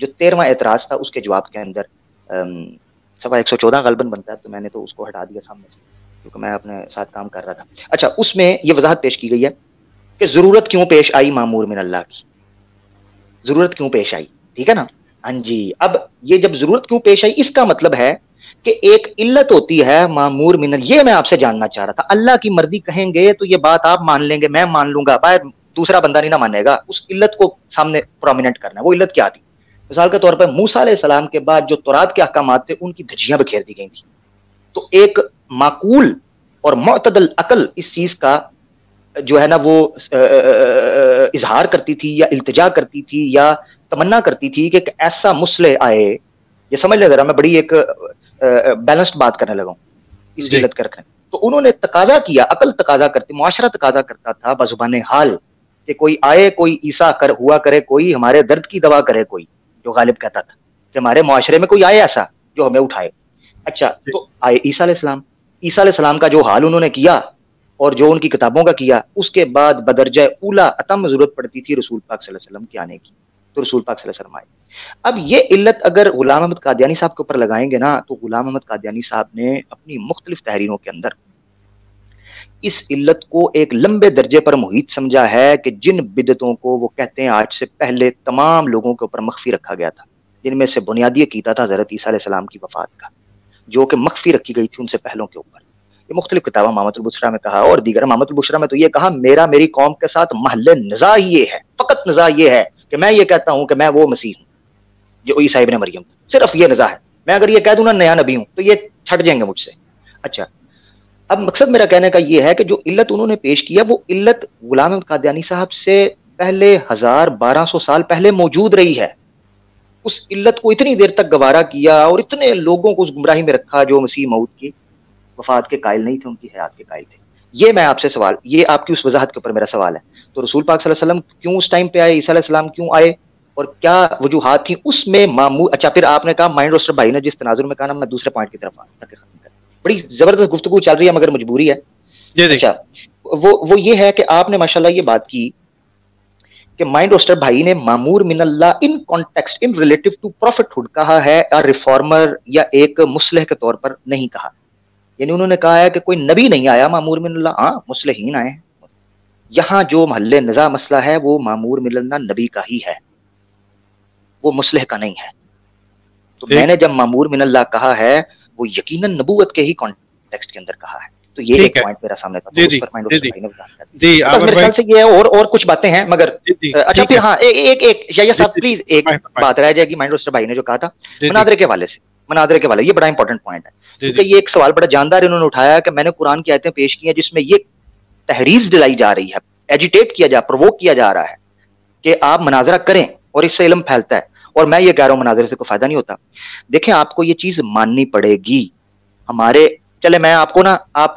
جو 13واں اعتراض تھا اس کے جواب کے اندر صفحہ 114 غالباً بنتا ہے، تو میں نے تو اس کو ہٹا دیا سامنے سے کیونکہ میں اپنے ساتھ کام کر رہا تھا. اچھا، اس میں یہ وضاحت پیش کی گئی ہے کہ ضرورت کیوں پیش آئی معمور من اللہ کی، ضرورت کیوں پیش آئی، ٹھیک ہے نا. ہاں جی، اب یہ جب ضرورت کیوں پیش آئی، اس کا مطلب ہے کہ ایک علت ہوتی ہے معمور من اللہ. یہ میں آپ سے جاننا چاہ رہا تھا. اللہ کی مرضی کہیں گے تو یہ بات آپ مان لیں گے، میں مان لوں گا، باہر دوسرا بندہ نہیں نہ مانے گا. اس علت کو سامنے پرومیننٹ کرنا ہے. وہ علت کیا تھی؟ مثال کے طور پر موسیٰ علیہ السلام کے بعد جو تورات کے احکامات تھے ان کی دھجیاں بکھیر دی گئی تھیں. تو ایک معقول اور معتدل عقل اس چیز کا جو ہے نا وہ اظہار کرتی تھی یا التجا کرتی تھی یا تمنا کرتی تھی کہ ایسا مسلح آئے. یہ سمجھ لے ذرا، میں بڑی ایک بیلنسڈ بات کرنے لگا ہوں اس علت کر کے. تو انہوں نے تقاضا کیا، عقل تقاضا کرتی، معاشرہ تقاضا کرتا تھا بزبان حال کہ کوئی آئے، کوئی عیسیٰ ہوا کرے، کوئی ہمارے درد کی دوا کرے، کوئی جو غالب کہتا تھا کہ ہمارے معاشرے میں کوئی آئے ایسا جو ہمیں اٹھائے. اچھا، تو آئے عیسیٰ علیہ السلام. عیسیٰ علیہ السلام کا جو حال انہوں نے کیا اور جو ان کی کتابوں کا کیا، اس کے بعد بدرجہ اولا اتم ضرورت پڑتی تھی رسول پاک صلی اللہ علیہ وسلم کے آنے کی. تو رسول پاک صلی اللہ علیہ وسلم آئے. اب یہ علت اگر غلام احمد قادیانی صاحب کے اوپر لگائیں گے نا، تو غلام احمد قادیانی صاحب نے اپنی مختلف تحریروں کے اندر اس علت کو ایک لمبے درجے پر محیط سمجھا ہے کہ جن بدعتوں کو وہ کہتے ہیں آج سے پہلے تمام لوگوں کے اوپر مخفی رکھا گیا تھا، جن میں سے بنیادی عقیدہ تھا حضرت عیسیٰ علیہ السلام کی وفات کا، جو کہ مخفی رکھی گئی تھی ان سے پہلوں کے اوپر. یہ مختلف کتابیں امامۃ البشریٰ میں کہا اور دیگر. امامۃ البشریٰ میں تو یہ کہا میری قوم کے ساتھ محل نزاع یہ ہے، فقط نزاع یہ ہے کہ میں یہ کہتا ہوں کہ میں وہ مسیح ہوں جو عیسیٰ ابن مریم، صرف یہ نزاع ہے. میں اگر یہ کہہ دوں نا نیا نبی ہوں تو یہ چھٹ جائیں گے مجھ سے. اچھا، اب مقصد میرا کہنے کا یہ ہے کہ جو علت انہوں نے پیش کیا وہ علت غلام احمد قادیانی صاحب سے پہلے 1200 سال پہلے موجود رہی ہے. اس علت کو اتنی دیر تک گوارا کیا اور اتنے لوگوں کو اس گمراہی میں رکھا جو مسیح موعود کی وفات کے قائل نہیں تھے، ان کی حیات کے قائل تھے. یہ میں آپ سے سوال، یہ آپ کی اس وضاحت کے اوپر میرا سوال ہے. تو رسول پاک صلی اللہ علیہ وسلم کیوں اس ٹائم پہ آئے، عیسیٰ علیہ السلام کیوں آئے اور کیا وجوہات تھیں اس میں معمول. اچھا، پھر آپ نے کہا مائنڈ روسٹر بھائی نے جس تناظر میں کہا نا، میں دوسرے پوائنٹ کی طرف تک ختم کر. بڑی زبردست گفتگو چل رہی ہے مگر مجبوری ہے. اچھا، وہ یہ ہے کہ آپ نے ماشاءاللہ یہ بات کی کہ مائنڈ روسٹر بھائی نے معمور من اللہ in context in relative to prophethood کہا ہے، اور ریفارمر یا ایک مصلح کے طور پر نہیں کہا. یعنی انہوں نے کہا ہے کہ کوئی نبی نہیں آیا معمور من اللہ، ہاں مصلحین آئے ہیں. یہاں جو محل نزاع مسئلہ ہے وہ معمور من اللہ نبی کا ہی ہے، وہ مصلح کا نہیں ہے. تو میں نے جب معمور من اللہ کہا ہے وہ یقیناً نبوت کے ہی کانٹیکسٹ کے اندر کہا ہے. تو یہ ایک پوائنٹ میرا سامنے تھا. جی میرے خیال سے یہ ہے، اور کچھ باتیں ہیں مگر. اچھا، پھر ہاں ایک صاحب پلیز ایک بات رہ جائے گی مائنڈ روسٹر بھائی نے جو کہا تھا مناظرے کے حوالے سے. مناظرے کے حوالے یہ بڑا امپورٹنٹ پوائنٹ ہے کیونکہ یہ ایک سوال بڑا جاندار انہوں نے اٹھایا کہ میں نے قرآن کی آیتیں پیش کی ہیں جس میں یہ تحریض دلائی جا رہی ہے، ایجیٹیٹ کیا پرووک کیا جا رہا ہے کہ آپ مناظرہ کریں اور اس سے علم پھیلتا ہے. اور میں یہ کہہ رہا ہوں مناظرے سے کوئی فائدہ نہیں ہوتا. دیکھیں، آپ کو یہ چیز ماننی پڑے گی. ہمارے چلے میں آپ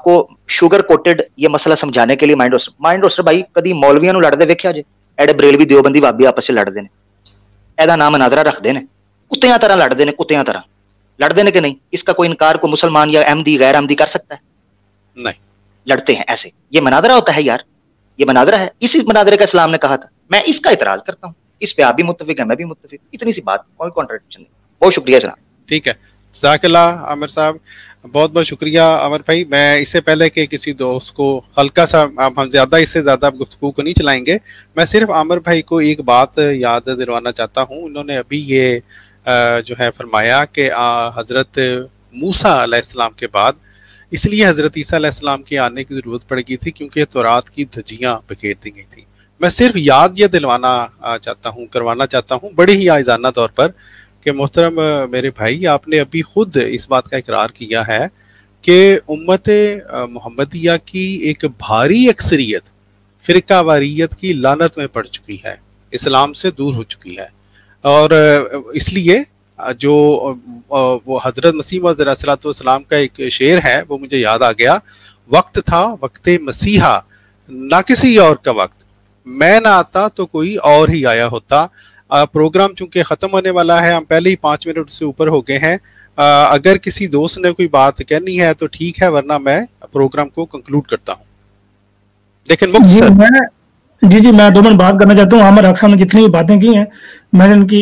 کو شوگر کوٹڈ یہ مسئلہ سمجھانے کے لیے مائنڈ روسٹر بھائی کدی مولویاں نو لڑتے ویکھیا جے؟ ایڈے بریلوی دیوبندی بابی آپس سے لڑتے ہیں، ایدا نام مناظرہ رکھتے ہیں، کتیاں طرح لڑتے ہیں، کتیاں طرح لڑتے ہیں کہ نہیں؟ اس کا کوئی انکار کو مسلمان یا احمدی غیر احمدی کر سکتا ہے؟ نہیں، لڑتے ہیں ایسے. یہ مناظرہ ہوتا ہے یار، یہ مناظرہ ہے. اسی مناظرے کا اسلام نے کہا تھا. میں اس کا اعتراض کرتا ہوں، اس پہ آپ بھی متفق ہیں، میں بھی متفق. اتنی سی بات، کوئی کانٹرڈکشن نہیں. بہت شکریہ جناب. ٹھیک ہے، جزاک اللہ عامر صاحب، بہت بہت شکریہ عامر بھائی. میں اس سے پہلے کہ کسی دوست کو ہلکا سا ہم زیادہ اس سے زیادہ گفتگو کو نہیں چلائیں گے، میں صرف عامر بھائی کو ایک بات یاد دلوانا چاہتا ہوں. انہوں نے ابھی یہ جو ہے فرمایا کہ حضرت موسیٰ علیہ السلام کے بعد اس لیے حضرت عیسیٰ علیہ السلام کے آنے کی ضرورت پڑ گئی تھی کیونکہ تورات کی دھجیاں بکھیر دی گئی تھیں. میں صرف یاد یہ دلوانا کروانا چاہتا ہوں بڑے ہی آئزانہ طور پر کہ محترم میرے بھائی، آپ نے ابھی خود اس بات کا اقرار کیا ہے کہ امت محمدیہ کی ایک بھاری اکثریت فرقہ واریت کی لعنت میں پڑ چکی ہے، اسلام سے دور ہو چکی ہے. اور اس لیے جو وہ حضرت مسیح موعود علیہ الصلوۃ والسلام کا ایک شعر ہے وہ مجھے یاد آ گیا، وقت تھا وقت مسیحا نہ کسی اور کا وقت، میں نہ آتا تو کوئی اور ہی آیا ہوتا. پروگرام چونکہ ختم ہونے والا ہے، ہم پہلے ہی 5 منٹ سے اوپر ہو گئے ہیں. اگر کسی دوست نے کوئی بات کہنی ہے تو ٹھیک ہے، ورنہ میں پروگرام کو کنکلوڈ کرتا ہوں. لیکن جی میں 2 منٹ بات کرنا چاہتا ہوں. عامر حق صاحب نے جتنی باتیں کی ہیں میں نے ان کی